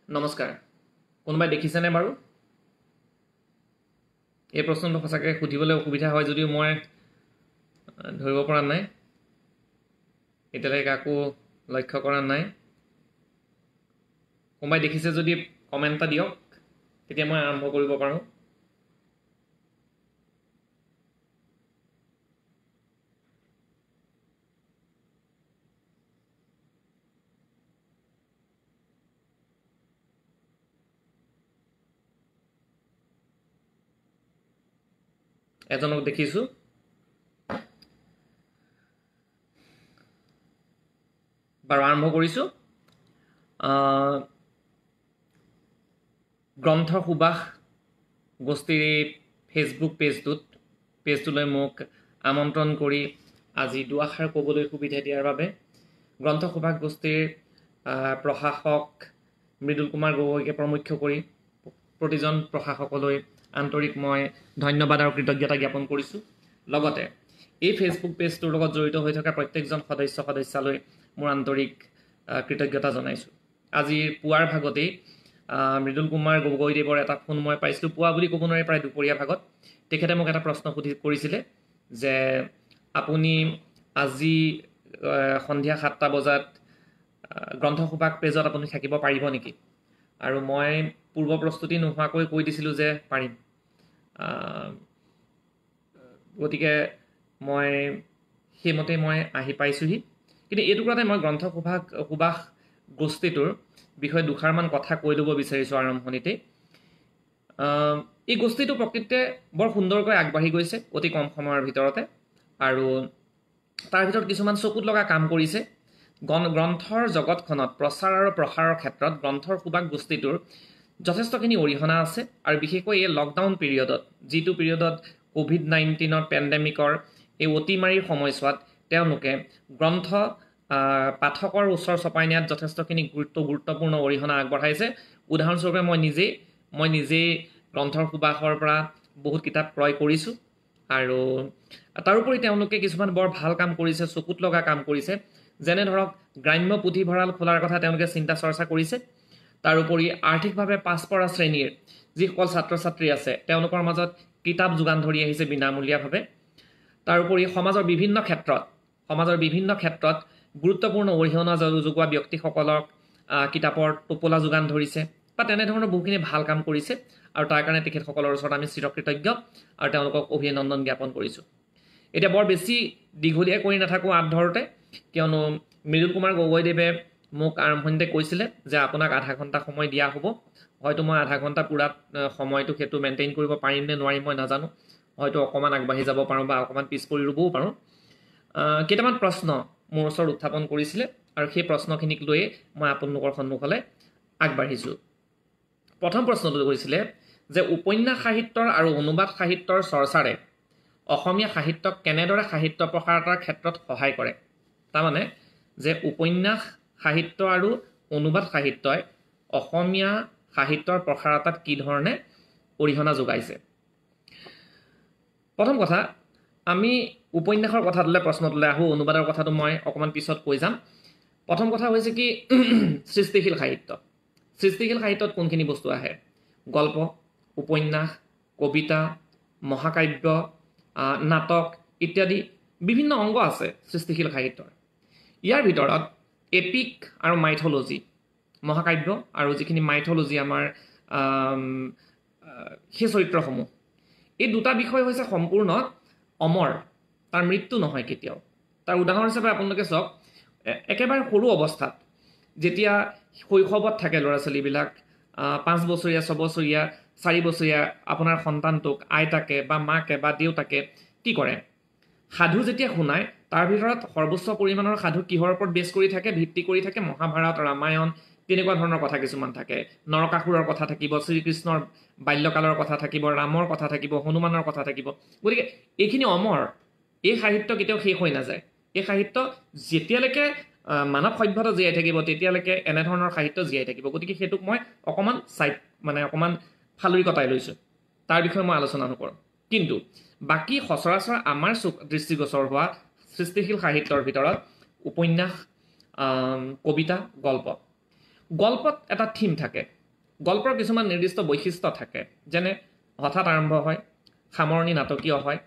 নমস্কাৰ কোনোবাই দেখিছেনে বাৰু এই প্ৰশ্নটো সঁচাকৈ সুধিবলৈ অসুবিধা হয় যদিও মই ধৰিব পৰা নাই এতিয়ালৈকে কাকো লক্ষ্য কৰা নাই কোনোবাই দেখিছে যদি কমেণ্ট এটা দিয়ক তেতিয়া মই আৰম্ভ কৰিব পাৰোঁ এজনক দেখিছোঁ বাৰু আৰম্ভ কৰিছোঁ গ্ৰন্থ সুবাস গোষ্ঠীৰ ফেচবুক পেজটোলৈ মোক আমন্ত্ৰণ কৰি আজি দুআষাৰ ক'বলৈ সুবিধা দিয়াৰ বাবে গ্ৰন্থ সুবাস গোষ্ঠীৰ প্ৰশাসক মৃদুল কুমাৰ গগৈকে প্ৰমুখ্য কৰি প্ৰতিজন প্ৰশাসকলৈ আন্তৰিক মই ধন্যবাদ আৰু কৃতজ্ঞতা জ্ঞাপন কৰিছোঁ লগতে এই ফেচবুক পেজটোৰ লগত জড়িত হৈ থকা প্ৰত্যেকজন সদস্যালৈ মোৰ আন্তৰিক কৃতজ্ঞতা জনাইছোঁ আজিৰ পুৱাৰ ভাগতেই মৃদুল কুমাৰ গগৈদেৱৰ এটা ফোন মই পাইছিলোঁ পুৱা বুলি ক'ব নোৱাৰি প্ৰায় দুপৰীয়া ভাগত তেখেতে মোক এটা প্ৰশ্ন কৰিছিলে যে আপুনি আজি সন্ধিয়া 7টা বজাত গ্ৰন্থ সুবাস পেজত আপুনি থাকিব পাৰিব নেকি আৰু মই পূৰ্ব প্ৰস্তুতি নোহোৱাকৈ কৈ দিছিলোঁ যে পাৰিম গতিকে মই সেইমতে মই আহি পাইছোঁহি কিন্তু এই টুকুৰাতে মই গ্ৰন্থ সুবাস গোষ্ঠীটোৰ বিষয়ে দুষাৰমান কথা কৈ ল'ব বিচাৰিছোঁ আৰম্ভণিতে এই গোষ্ঠীটো প্ৰকৃততে বৰ সুন্দৰকৈ আগবাঢ়ি গৈছে অতি কম সময়ৰ ভিতৰতে আৰু তাৰ ভিতৰত কিছুমান চকুত লগা কাম কৰিছে গ্ৰন্থৰ জগতখনত প্ৰচাৰ আৰু প্ৰসাৰৰ ক্ষেত্ৰত গ্ৰন্থৰ সুবাস গোষ্ঠীটোৰ যথেষ্টখিনি অৰিহণা আছে আৰু বিশেষকৈ এই লকডাউন পিৰিয়ডত যিটো পিৰিয়ডত COVID-19 পেণ্ডেমিকৰ এই অতিমাৰীৰ সময়ছোৱাত তেওঁলোকে গ্ৰন্থ পাঠকৰ ওচৰ চপাই নিয়াত যথেষ্টখিনি গুৰুত্বপূৰ্ণ অৰিহণা আগবঢ়াইছে উদাহৰণস্বৰূপে মই নিজেই গ্ৰন্থৰ সুবাসৰ পৰা বহুত কিতাপ ক্ৰয় কৰিছোঁ আৰু তাৰোপৰি তেওঁলোকে কিছুমান বৰ ভাল কাম কৰিছে চকুত লগা কাম কৰিছে যেনে ধৰক গ্ৰাম্য পুথিভঁৰাল খোলাৰ কথা তেওঁলোকে চিন্তা চৰ্চা কৰিছে তাৰোপৰি আৰ্থিকভাৱে পাছপৰা শ্ৰেণীৰ যিসকল ছাত্ৰ ছাত্ৰী আছে তেওঁলোকৰ মাজত কিতাপ যোগান ধৰি আহিছে বিনামূলীয়াভাৱে তাৰোপৰি সমাজৰ বিভিন্ন ক্ষেত্ৰত গুৰুত্বপূৰ্ণ অৰিহণা যোগোৱা ব্যক্তিসকলক কিতাপৰ টোপোলা যোগান ধৰিছে বা তেনেধৰণৰ বহুখিনি ভাল কাম কৰিছে আৰু তাৰ কাৰণে তেখেতসকলৰ ওচৰত আমি চিৰকৃতজ্ঞ আৰু তেওঁলোকক অভিনন্দন জ্ঞাপন কৰিছোঁ এতিয়া বৰ বেছি দীঘলীয়া কৰি নাথাকোঁ ধৰোঁতে কিয়নো মৃদুল কুমাৰ গগৈদেৱে মোক আৰম্ভণিতে কৈছিলে যে আপোনাক আধা ঘণ্টা সময় দিয়া হ'ব হয়তো মই আধা ঘণ্টা পুৰা সময়টো সেইটো মেইনটেইন কৰিব পাৰিম নে নোৱাৰিম মই নাজানো হয়তো অকণমান আগবাঢ়ি যাব পাৰোঁ বা অকণমান পিছ পৰি ৰ'বও পাৰোঁ কেইটামান প্ৰশ্ন মোৰ ওচৰত উত্থাপন কৰিছিলে আৰু সেই প্ৰশ্নখিনিক লৈয়ে মই আপোনালোকৰ সন্মুখলৈ আগবাঢ়িছোঁ প্ৰথম প্ৰশ্নটো কৰিছিলে যে উপন্যাস সাহিত্যৰ আৰু অনুবাদ সাহিত্যৰ চৰ্চাৰে অসমীয়া সাহিত্যক কেনেদৰে সাহিত্য প্ৰসাৰতাৰ ক্ষেত্ৰত সহায় কৰে তাৰমানে যে উপন্যাস সাহিত্য আৰু অনুবাদ সাহিত্যই অসমীয়া সাহিত্যৰ প্ৰসাৰতাত কি ধৰণে অৰিহণা যোগাইছে প্ৰথম কথা আমি উপন্যাসৰ কথাটোলৈ প্ৰশ্নটোলৈ আহোঁ অনুবাদৰ কথাটো মই অকণমান পিছত কৈ যাম প্ৰথম কথা হৈছে কি সৃষ্টিশীল সাহিত্যত কোনখিনি বস্তু আহে গল্প উপন্যাস কবিতা মহাকাব্য নাটক ইত্যাদি বিভিন্ন অংগ আছে সৃষ্টিশীল সাহিত্যৰ ইয়াৰ ভিতৰত এপিক আৰু মাইথলজি মহাকাব্য আৰু যিখিনি মাইথলজি আমাৰ সেই চৰিত্ৰসমূহ এই দুটা বিষয় হৈছে সম্পূৰ্ণ অমৰ তাৰ মৃত্যু নহয় কেতিয়াও তাৰ উদাহৰণ হিচাপে আপোনালোকে চাওক একেবাৰে সৰু অৱস্থাত যেতিয়া শৈশৱত থাকে ল'ৰা ছোৱালীবিলাক 5 বছৰীয়া 6 বছৰীয়া 4 বছৰীয়া আপোনাৰ সন্তানটোক আইতাকে বা মাকে বা দেউতাকে কি কৰে সাধু যেতিয়া শুনায় তাৰ ভিতৰত সৰ্বোচ্চ পৰিমাণৰ সাধু কিহৰ ওপৰত বেছ কৰি থাকে ভিত্তি কৰি থাকে মহাভাৰত ৰামায়ণ তেনেকুৱা ধৰণৰ কথা কিছুমান থাকে নৰকাসুৰৰ কথা থাকিব শ্ৰীকৃষ্ণৰ বাল্যকালৰ কথা থাকিব ৰামৰ কথা থাকিব হনুমানৰ কথা থাকিব গতিকে এইখিনি অমৰ এই সাহিত্য কেতিয়াও শেষ হৈ নাযায় এই সাহিত্য যেতিয়ালৈকে মানৱ সভ্যতা জীয়াই থাকিব তেতিয়ালৈকে এনেধৰণৰ সাহিত্য জীয়াই থাকিব গতিকে সেইটোক মই অকণমান ফালৰি কটাই লৈছোঁ তাৰ বিষয়ে মই আলোচনা নকৰোঁ কিন্তু বাকী সচৰাচৰ আমাৰ দৃষ্টিগোচৰ হোৱা সৃষ্টিশীল সাহিত্যৰ ভিতৰত উপন্যাস কবিতা গল্পত এটা থিম থাকে গল্পৰ কিছুমান নিৰ্দিষ্ট বৈশিষ্ট্য থাকে, যেনে হঠাৎ আৰম্ভ হয়, সামৰণি নাটকীয় হয়,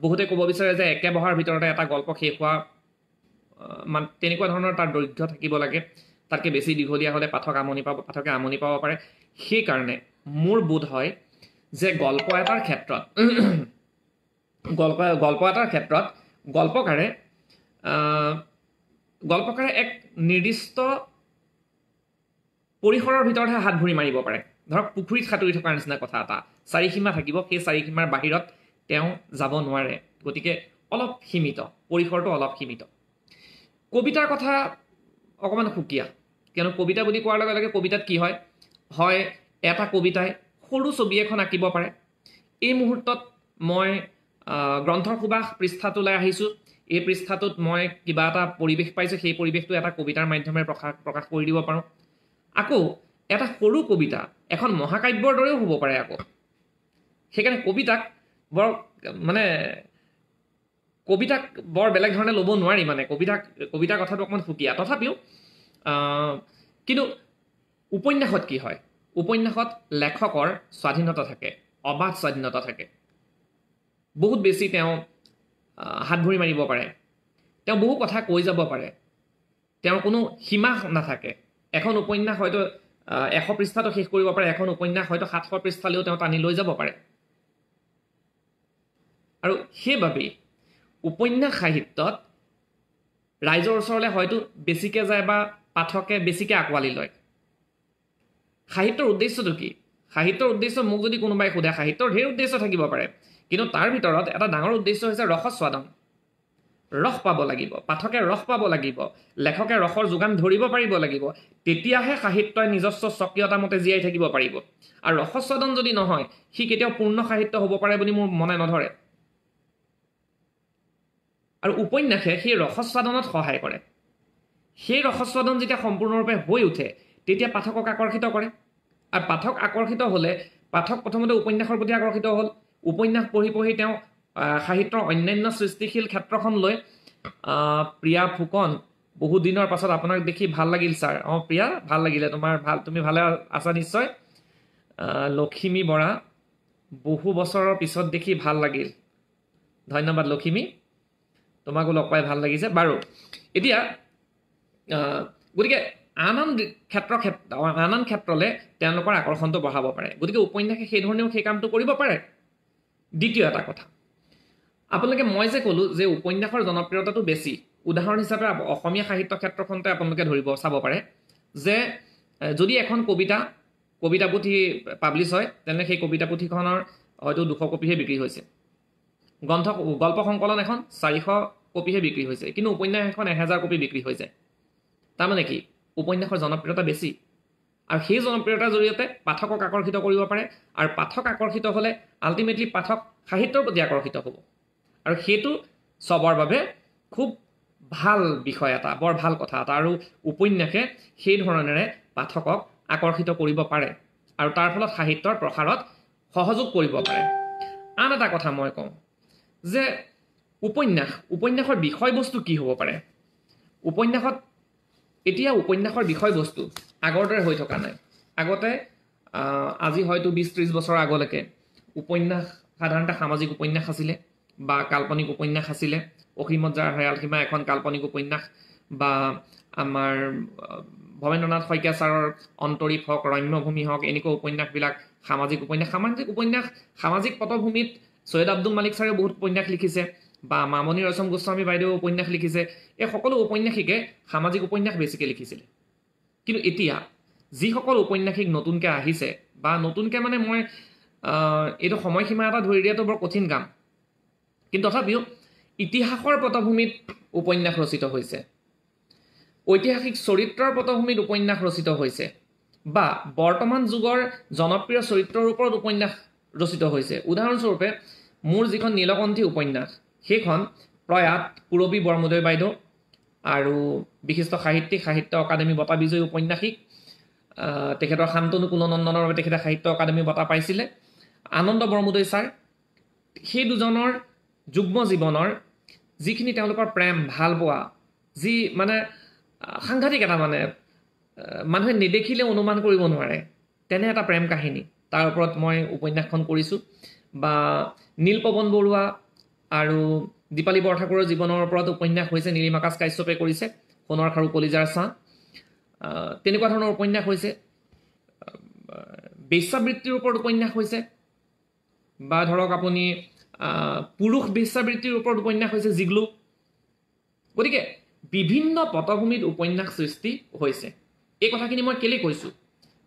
বহুতে ক'ব বিচাৰে যে একে বহাৰ ভিতৰতে এটা গল্প শেষ হোৱা, মানে তেনেকুৱা ধৰণৰ তাৰ দৈৰ্ঘ্য থাকিব লাগে, তাতকৈ বেছি দীঘলীয়া হ'লে পাঠকে আমনি পাব পাৰে। সেইকাৰণে মোৰ বোধ হয় যে গল্প এটাৰ ক্ষেত্ৰত গল্পকাৰে এক নিৰ্দিষ্ট পৰিসৰৰ ভিতৰতহে হাত ভৰি মাৰিব পাৰে। ধৰক পুখুৰীত সাঁতুৰি থকাৰ নিচিনা কথা এটা, চাৰিসীমা থাকিব, সেই চাৰিসীমাৰ বাহিৰত তেওঁ যাব নোৱাৰে, গতিকে অলপ সীমিত, পৰিসৰটো অলপ সীমিত। কবিতাৰ কথা অকণমান সুকীয়া, কিয়নো কবিতা বুলি কোৱাৰ লগে লগে কবিতাত কি হয়, এটা কবিতাই সৰু ছবি এখন আঁকিব পাৰে। এই মুহূৰ্তত মই গ্ৰন্থৰ সুবাস পৃষ্ঠাটোলৈ আহিছোঁ, এই পৃষ্ঠাটোত মই কিবা এটা পৰিৱেশ পাইছোঁ, সেই পৰিৱেশটো এটা কবিতাৰ মাধ্যমেৰে প্ৰকাশ কৰি দিব পাৰোঁ। আকৌ এটা সৰু কবিতা এখন মহাকাব্যৰ দৰেও হ'ব পাৰে আকৌ। সেইকাৰণে কবিতাক বৰ বেলেগ ধৰণে ল'ব নোৱাৰি, মানে কবিতাৰ কথাটো অকণমান সুকীয়া। তথাপিও কিন্তু উপন্যাসত কি হয়, উপন্যাসত লেখকৰ স্বাধীনতা থাকে, অবাধ স্বাধীনতা থাকে, বহুত বেছি তেওঁ হাত ভৰি মাৰিব পাৰে, তেওঁ বহু কথা কৈ যাব পাৰে, তেওঁৰ কোনো সীমা নাথাকে। এখন উপন্যাস হয়তো 100 পৃষ্ঠাটো শেষ কৰিব পাৰে, এখন উপন্যাস হয়তো 700 পৃষ্ঠালৈও তেওঁ টানি লৈ যাব পাৰে। আৰু সেইবাবেই উপন্যাস সাহিত্যত ৰাইজৰ ওচৰলৈ হয়তো বেছিকৈ যায় বা পাঠকে বেছিকৈ আঁকোৱালি লয়। সাহিত্যৰ উদ্দেশ্যটো কি? সাহিত্যৰ উদ্দেশ্য মোক যদি কোনোবাই সোধে, সাহিত্যৰ ঢেৰ উদ্দেশ্য থাকিব পাৰে, কিন্তু তাৰ ভিতৰত এটা ডাঙৰ উদ্দেশ্য হৈছে ৰসস্বাদন। ৰস পাব লাগিব, পাঠকে ৰস পাব লাগিব, লেখকে ৰসৰ যোগান ধৰিব পাৰিব লাগিব, তেতিয়াহে সাহিত্যই নিজস্ব স্বকীয়তা মতে জীয়াই থাকিব পাৰিব। আৰু ৰসস্বাদন যদি নহয়, সি কেতিয়াও পূৰ্ণ সাহিত্য হ'ব পাৰে বুলি মোৰ মনে নধৰে। আৰু উপন্যাসে সেই ৰসস্বাদনত সহায় কৰে। সেই ৰসস্বাদন যেতিয়া সম্পূৰ্ণৰূপে হৈ উঠে, তেতিয়া পাঠকক আকৰ্ষিত কৰে। আৰু পাঠক আকৰ্ষিত হ'লে, পাঠক প্ৰথমতে উপন্যাসৰ প্ৰতি আকৰ্ষিত হ'ল, উপন্যাস পঢ়ি তেওঁ সাহিত্যৰ অন্যান্য সৃষ্টিশীল ক্ষেত্ৰখন লৈ, প্ৰিয়া ফুকন, বহুত দিনৰ পাছত আপোনাক দেখি ভাল লাগিল ছাৰ। প্ৰিয়া, ভাল লাগিলে, তুমি ভালে আছা নিশ্চয়। লখিমী বৰা, বহু বছৰৰ পিছত দেখি ভাল লাগিল। ধন্যবাদ লখিমী, তোমাকো লগ পাই ভাল লাগিছে। বাৰু, এতিয়া গতিকে আন ক্ষেত্ৰলৈ তেওঁলোকৰ আকৰ্ষণটো বঢ়াব পাৰে। গতিকে উপন্যাসে সেই ধৰণেও সেই কামটো কৰিব পাৰে। দ্বিতীয় এটা কথা, আপোনালোকে মই যে ক'লোঁ যে উপন্যাসৰ জনপ্ৰিয়তাটো বেছি, উদাহৰণ হিচাপে অসমীয়া সাহিত্য ক্ষেত্ৰখনতে আপোনালোকে চাব পাৰে যে যদি এখন কবিতা পুথি পাব্লিছ হয়, তেন্তে সেই কবিতা পুথিখনৰ হয়তো 200 কপিহে বিক্ৰী হৈছে। গল্প সংকলন এখন 400 কপিহে বিক্ৰী হৈছে, কিন্তু উপন্যাস এখন 1000 কপি বিক্ৰী হৈ যায়। তাৰমানে কি? উপন্যাসৰ জনপ্ৰিয়তা বেছি, আৰু সেই জনপ্ৰিয়তাৰ জৰিয়তে পাঠকক আকৰ্ষিত কৰিব পাৰে। আৰু পাঠক আকৰ্ষিত হ'লে আল্টিমেটলি পাঠক সাহিত্যৰ প্ৰতি আকৰ্ষিত হ'ব, আৰু সেইটো চবৰ বাবে খুব ভাল বিষয় এটা, বৰ ভাল কথা এটা। আৰু উপন্যাসে সেই ধৰণেৰে পাঠকক আকৰ্ষিত কৰিব পাৰে, আৰু তাৰ ফলত সাহিত্যৰ প্ৰসাৰত সহযোগ কৰিব পাৰে। আন এটা কথা মই কওঁ যে উপন্যাসৰ বিষয়বস্তু কি হ'ব পাৰে। উপন্যাসৰ বিষয়বস্তু আগৰ দৰে হৈ থকা নাই। আগতে আজি হয়তো 20-30 বছৰ আগলৈকে উপন্যাস সাধাৰণতে সামাজিক উপন্যাস আছিলে বা কাল্পনিক উপন্যাস আছিলে। অসীমত যাৰ হেৰাল সীমা এখন কাল্পনিক উপন্যাস, বা আমাৰ ভৱেন্দ্ৰনাথ শইকীয়া ছাৰৰ অন্তৰীপ হওক, ৰম্যভূমি হওক, এনেকুৱা উপন্যাসবিলাক সামাজিক উপন্যাস। সামাজিক পটভূমিত সৈয়দ আব্দুল মালিক ছাৰে বহুত উপন্যাস লিখিছে, বা মামণি ৰয়ছম গোস্বামী বাইদেউ উপন্যাস লিখিছে। এই সকলো উপন্যাসিকে সামাজিক উপন্যাস বেছিকৈ লিখিছিলে। কিন্তু এতিয়া যিসকল উপন্যাসিক নতুনকৈ আহিছে, বা নতুনকৈ মানে মই এইটো সময়সীমা এটা ধৰি দিয়াটো বৰ কঠিন কাম, কিন্তু তথাপিও ইতিহাসৰ পটভূমিত উপন্যাস ৰচিত হৈছে, ঐতিহাসিক চৰিত্ৰৰ পটভূমিত উপন্যাস ৰচিত হৈছে, বা বৰ্তমান যুগৰ জনপ্ৰিয় চৰিত্ৰৰ ওপৰত উপন্যাস ৰচিত হৈছে। উদাহৰণস্বৰূপে মোৰ যিখন নীলকণ্ঠী উপন্যাস, সেইখন প্ৰয়াত পূৰবী বৰমুদৈ বাইদেউ আৰু বিশিষ্ট সাহিত্য অকাডেমী বঁটা বিজয়ী উপন্যাসিক, তেখেতৰ শান্তনু কুলনন্দনৰ বাবে তেখেতে সাহিত্য অকাডেমী বঁটা পাইছিলে। আনন্দ বৰমুদৈ ছাৰ, সেই দুজনৰ যুগ্ম জীৱনৰ যিখিনি তেওঁলোকৰ প্ৰেম, ভাল পোৱা, যি মানে সাংঘাতিক এটা মানে মানুহে নেদেখিলে অনুমান কৰিব নোৱাৰে তেনে এটা প্ৰেম কাহিনী তাৰ ওপৰত মই উপন্যাসখন কৰিছোঁ বা নীলপৱন বৰুৱা আৰু দীপালী বৰঠাকুৰৰ জীৱনৰ ওপৰত উপন্যাস হৈছে নীলিমাকাশ কাশ্যপে কৰিছে সোণৰ খাৰু কলিজাৰ ছাঁ তেনেকুৱা ধৰণৰ উপন্যাস হৈছে বেশ্যাবৃত্তিৰ ওপৰত উপন্যাস হৈছে বা ধৰক আপুনি পুৰুষ বেশ্যাবৃত্তিৰ ওপৰত উপন্যাস হৈছে জিগলু গতিকে বিভিন্ন পটভূমিত উপন্যাস সৃষ্টি হৈছে এই কথাখিনি মই কেলে কৈছোঁ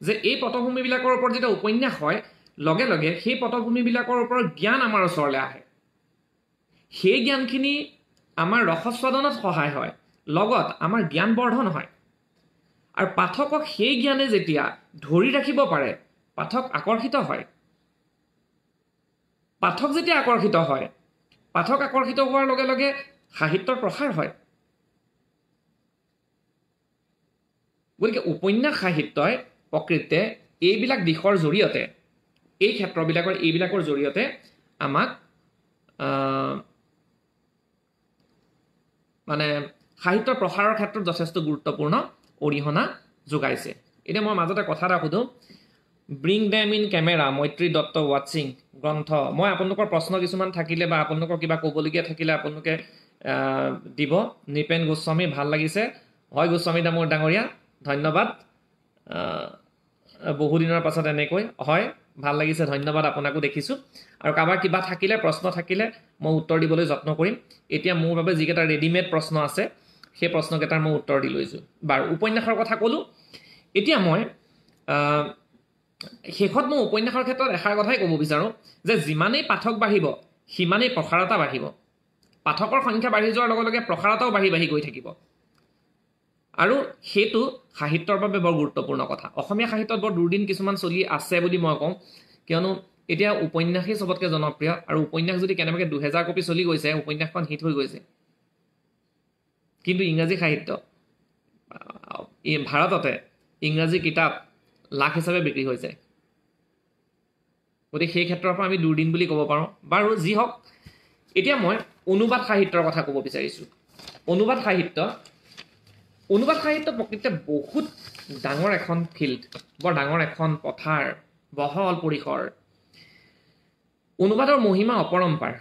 যে এই পটভূমিবিলাকৰ ওপৰত যেতিয়া উপন্যাস হয় লগে লগে সেই পটভূমিবিলাকৰ ওপৰত জ্ঞান আমাৰ ওচৰলৈ আহে সেই জ্ঞানখিনি আমাৰ ৰসস্বাদনত সহায় হয় লগত আমাৰ জ্ঞান বৰ্ধন হয় আৰু পাঠকক সেই জ্ঞানে যেতিয়া ধৰি ৰাখিব পাৰে পাঠক আকৰ্ষিত হয় পাঠক যেতিয়া আকৰ্ষিত হয় পাঠক আকৰ্ষিত হোৱাৰ লগে লগে সাহিত্যৰ প্ৰসাৰ হয় গতিকে উপন্যাস সাহিত্যই প্ৰকৃতে এইবিলাক দিশৰ জৰিয়তে এই ক্ষেত্ৰবিলাকৰ এইবিলাকৰ জৰিয়তে আমাক মানে সাহিত্যৰ প্ৰসাৰৰ ক্ষেত্ৰত যথেষ্ট গুৰুত্বপূৰ্ণ অৰিহণা যোগাইছে এতিয়া মই মাজতে কথা এটা সুধোঁ ব্ৰিং ডেম ইন কেমেৰা মৈত্ৰী দত্ত ৱাটছিং গ্ৰন্থ মই আপোনালোকৰ প্ৰশ্ন কিছুমান থাকিলে বা আপোনালোকৰ কিবা ক'বলগীয়া থাকিলে আপোনালোকে দিব নৃপেন গোস্বামী ভাল লাগিছে হয় গোস্বামী দামৰ ডাঙৰীয়া ধন্যবাদ বহুদিনৰ পাছত এনেকৈ হয় ভাল লাগিছে ধন্যবাদ আপোনাকো দেখিছোঁ আৰু কাৰোবাৰ কিবা থাকিলে প্ৰশ্ন থাকিলে মই উত্তৰ দিবলৈ যত্ন কৰিম এতিয়া মোৰ বাবে যিকেইটা ৰেডিমেড প্ৰশ্ন আছে সেই প্ৰশ্নকেইটাৰ মই উত্তৰ দি লৈছোঁ বাৰু উপন্যাসৰ কথা ক'লোঁ এতিয়া মই শেষত মই উপন্যাসৰ ক্ষেত্ৰত এষাৰ কথাই ক'ব বিচাৰোঁ যে যিমানেই পাঠক বাঢ়িব সিমানেই প্ৰসাৰতা বাঢ়িব পাঠকৰ সংখ্যা বাঢ়ি যোৱাৰ লগে লগে প্ৰসাৰতাও বাঢ়ি বাঢ়ি গৈ থাকিব আৰু সেইটো সাহিত্যৰ বাবে বৰ গুৰুত্বপূৰ্ণ কথা অসমীয়া সাহিত্যত বৰ দুৰ্দিন কিছুমান চলি আছে বুলি মই কওঁ কিয়নো এতিয়া উপন্যাসেই চবতকৈ জনপ্ৰিয় আৰু উপন্যাস যদি কেনেবাকৈ 2000 কপি চলি গৈছে উপন্যাসখন হিট হৈ গৈছে কিন্তু ইংৰাজী সাহিত্য ভাৰততে ইংৰাজী কিতাপ লাখ হিচাপে বিক্ৰী হৈছে গতিকে সেই ক্ষেত্ৰৰ পৰা আমি দুৰ্দিন বুলি ক'ব পাৰোঁ বাৰু যি হওক এতিয়া মই অনুবাদ সাহিত্যৰ কথা ক'ব বিচাৰিছোঁ অনুবাদ সাহিত্য প্ৰকৃততে বহুত ডাঙৰ এখন ফিল্ড বৰ ডাঙৰ এখন পথাৰ বহল পৰিসৰ অনুবাদৰ মহিমা অপৰম্পাৰ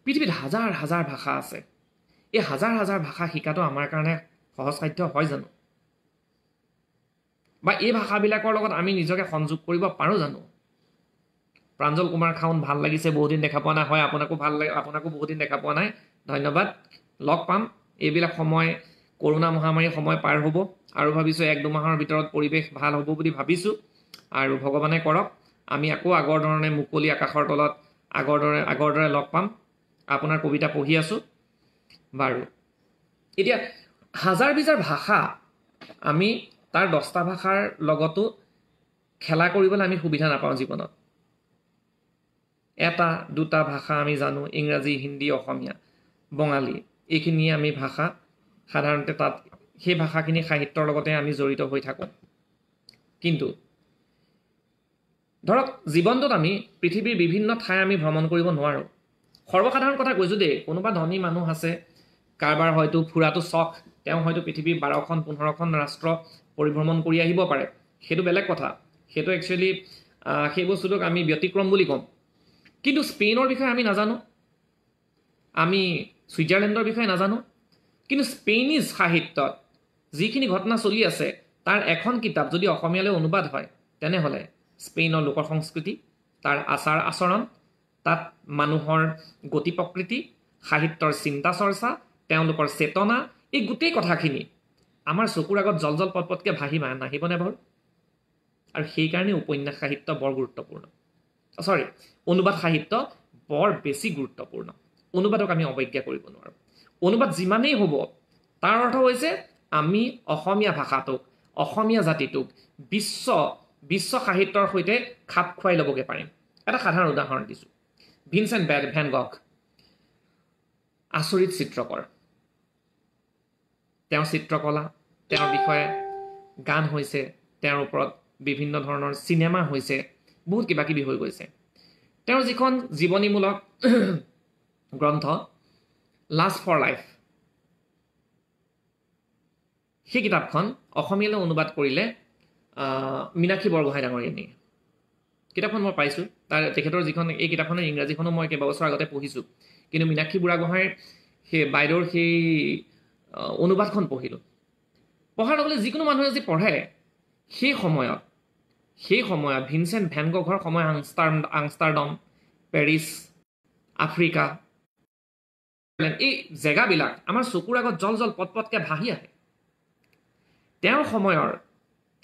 পৃথিৱীত হাজাৰ হাজাৰ ভাষা আছে এই হাজাৰ হাজাৰ ভাষা শিকাটো আমাৰ কাৰণে সহজসাধ্য হয় জানো বা এই ভাষাবিলাকৰ লগত আমি নিজকে সংযোগ কৰিব পাৰোঁ জানো প্ৰাঞ্জল কুমাৰ খাউন ভাল লাগিছে বহুদিন দেখা পোৱা নাই হয় আপোনাকো ভাল লাগে আপোনাকো বহুদিন দেখা পোৱা নাই ধন্যবাদ লগ পাম এইবিলাক সময় কৰোণা মহামাৰীৰ সময় পাৰ হ'ব আৰু ভাবিছোঁ 1-2 মাহৰ ভিতৰত পৰিৱেশ ভাল হ'ব বুলি ভাবিছোঁ আৰু ভগৱানে কৰক আমি আকৌ আগৰ ধৰণে মুকলি আকাশৰ তলত আগৰ দৰে লগ পাম আপোনাৰ কবিতা পঢ়ি আছোঁ বাৰু এতিয়া হাজাৰ বিজাৰ ভাষা আমি তাৰ 10টা ভাষাৰ লগতো খেলা কৰিবলৈ আমি সুবিধা নাপাওঁ জীৱনত 1-2টা ভাষা আমি জানো ইংৰাজী হিন্দী অসমীয়া বঙালী এইখিনিয়ে আমি ভাষা সাধাৰণতে তাত সেই ভাষাখিনি সাহিত্যৰ লগতে আমি জড়িত হৈ থাকোঁ কিন্তু ধৰক জীৱনটোত আমি পৃথিৱীৰ বিভিন্ন ঠাই আমি ভ্ৰমণ কৰিব নোৱাৰোঁ সৰ্বসাধাৰণ কথা কৈছোঁ দেই কোনোবা ধনী মানুহ আছে কাৰোবাৰ হয়তো ফুৰাটো চখ তেওঁ হয়তো পৃথিৱীৰ 12খন 15খন ৰাষ্ট্ৰ পৰিভ্ৰমণ কৰি আহিব পাৰে সেইটো বেলেগ কথা সেইটো একচুৱেলি সেই বস্তুটোক আমি ব্যতিক্ৰম বুলি ক'ম কিন্তু স্পেইনৰ বিষয়ে আমি নাজানো আমি ছুইজাৰলেণ্ডৰ বিষয়ে নাজানো কিন্তু স্পেইনিজ সাহিত্যত যিখিনি ঘটনা চলি আছে তাৰ এখন কিতাপ যদি অসমীয়ালৈ অনুবাদ হয় তেনেহ'লে স্পেইনৰ লোকৰ সংস্কৃতি তাৰ আচাৰ আচৰণ তাত মানুহৰ গতি প্ৰকৃতি সাহিত্যৰ চিন্তা চৰ্চা তেওঁলোকৰ চেতনা এই গোটেই কথাখিনি আমাৰ চকুৰ আগত জল পটপটকৈ ভাহি নাহিবনে বাৰু আৰু সেইকাৰণে উপন্যাস সাহিত্য বৰ গুৰুত্বপূৰ্ণ অনুবাদ সাহিত্য বৰ বেছি গুৰুত্বপূৰ্ণ অনুবাদক আমি অৱজ্ঞা কৰিব নোৱাৰোঁ অনুবাদ যিমানেই হ'ব তাৰ অৰ্থ হৈছে আমি অসমীয়া ভাষাটোক অসমীয়া জাতিটোক বিশ্ব সাহিত্যৰ সৈতে খাপ খুৱাই ল'বগৈ পাৰিম এটা সাধাৰণ উদাহৰণ দিছোঁ ভিনচেণ্ট ভেন গঘ আচৰিত চিত্ৰকৰ তেওঁৰ চিত্ৰকলা তেওঁৰ বিষয়ে গান হৈছে তেওঁৰ ওপৰত বিভিন্ন ধৰণৰ চিনেমা হৈছে বহুত কিবা কিবি হৈ গৈছে তেওঁৰ যিখন জীৱনীমূলক গ্ৰন্থ লাষ্ট ফৰ লাইফ সেই কিতাপখন অসমীয়ালৈ অনুবাদ কৰিলে মীনাক্ষী বৰগোহাঁই ডাঙৰীয়ানীয়ে। কিতাপখন মই পাইছোঁ, তেখেতৰ যিখন এই কিতাপখনৰ ইংৰাজীখনো মই কেইবাবছৰ আগতে পঢ়িছোঁ, কিন্তু মীনাক্ষী বুঢ়াগোহাঁইৰ সেই বাইদেউৰ সেই অনুবাদখন পঢ়িলোঁ। পঢ়াৰ লগে লগে যিকোনো মানুহে যি পঢ়ে সেই সময়ত ভিনচেণ্ট ভেন গঘৰ সময় আমষ্টাৰডাম, পেৰিছ, আফ্ৰিকা, এই জেগাবিলাক আমাৰ চকুৰ আগত জল জল পটপটকৈ ভাহি আহে।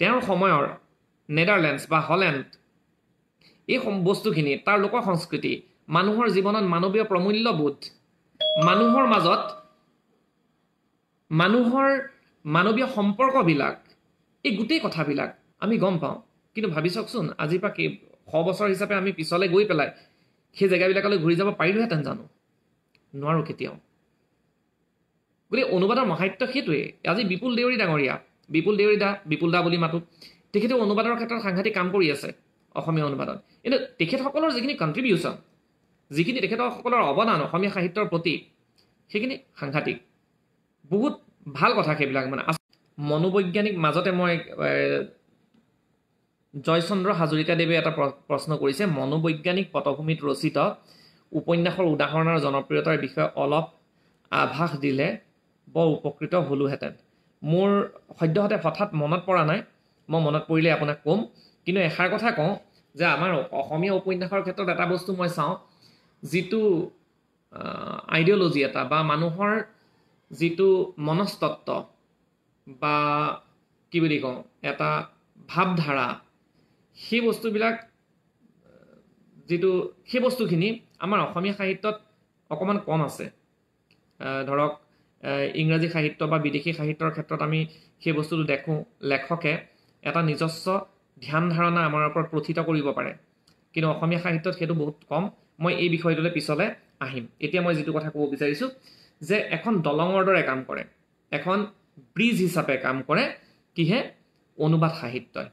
তেওঁৰ সময়ৰ নেদাৰলেণ্ডছ বা হলেণ্ড, এই বস্তুখিনি, তাৰ লোক সংস্কৃতি, মানুহৰ জীৱনত মানৱীয় প্ৰমূল্যবোধ, মানুহৰ মাজত মানুহৰ মানৱীয় সম্পৰ্কবিলাক, এই গোটেই কথাবিলাক আমি গম পাওঁ। কিন্তু ভাবি চাওকচোন, আজিৰ পৰা 100 বছৰ হিচাপে আমি পিছলৈ গৈ পেলাই সেই জেগাবিলাকলৈ ঘূৰি যাব পাৰিলোহেঁতেন জানো? নোৱাৰোঁ কেতিয়াও। গতিকে অনুবাদৰ মহাত্য সেইটোৱেই। আজি বিপুল দেউৰী ডাঙৰীয়া, বিপুল দা বুলি মাতোঁ, তেখেতেও অনুবাদৰ ক্ষেত্ৰত সাংঘাতিক কাম কৰি আছে অসমীয়া অনুবাদত। কিন্তু তেখেতসকলৰ যিখিনি কণ্ট্ৰিবিউশ্যন, যিখিনি তেখেতসকলৰ অৱদান অসমীয়া সাহিত্যৰ প্ৰতি, সেইখিনি সাংঘাতিক। বহুত ভাল কথা সেইবিলাক। মানে মনোবৈজ্ঞানিক মাজতে মই জয়চন্দ্ৰ হাজৰিকাদেৱে এটা প্ৰশ্ন কৰিছে, মনোবৈজ্ঞানিক পটভূমিত ৰচিত উপন্যাসৰ উদাহৰণ আৰু জনপ্ৰিয়তাৰ বিষয়ে অলপ আভাস দিলে বৰ উপকৃত হ'লোহেঁতেন। মোৰ সদ্যহতে হঠাৎ মনত পৰা নাই, মই মনত পৰিলে আপোনাক ক'ম। কিন্তু এষাৰ কথা কওঁ যে আমাৰ অসমীয়া উপন্যাসৰ ক্ষেত্ৰত এটা বস্তু মই চাওঁ, যিটো আইডিঅ'লজি এটা বা মানুহৰ যিটো মনস্তত্ব বা কি বুলি কওঁ, এটা ভাৱধাৰা, সেই বস্তুখিনি আমাৰ অসমীয়া সাহিত্যত অকণমান কম আছে। ধৰক ইংৰাজী সাহিত্য বা বিদেশী সাহিত্যৰ ক্ষেত্ৰত আমি সেই বস্তুটো দেখোঁ, লেখকে এটা নিজস্ব ধ্যান ধাৰণা আমাৰ ওপৰত প্ৰথিত কৰিব পাৰে। কিন্তু অসমীয়া সাহিত্যত সেইটো বহুত কম। মই এই বিষয়টোলৈ পিছলৈ আহিম। এতিয়া মই যিটো কথা ক'ব বিচাৰিছোঁ যে এখন দলঙৰ দৰে কাম কৰে, এখন ব্ৰিজ হিচাপে কাম কৰে কিহে? অনুবাদ সাহিত্যই।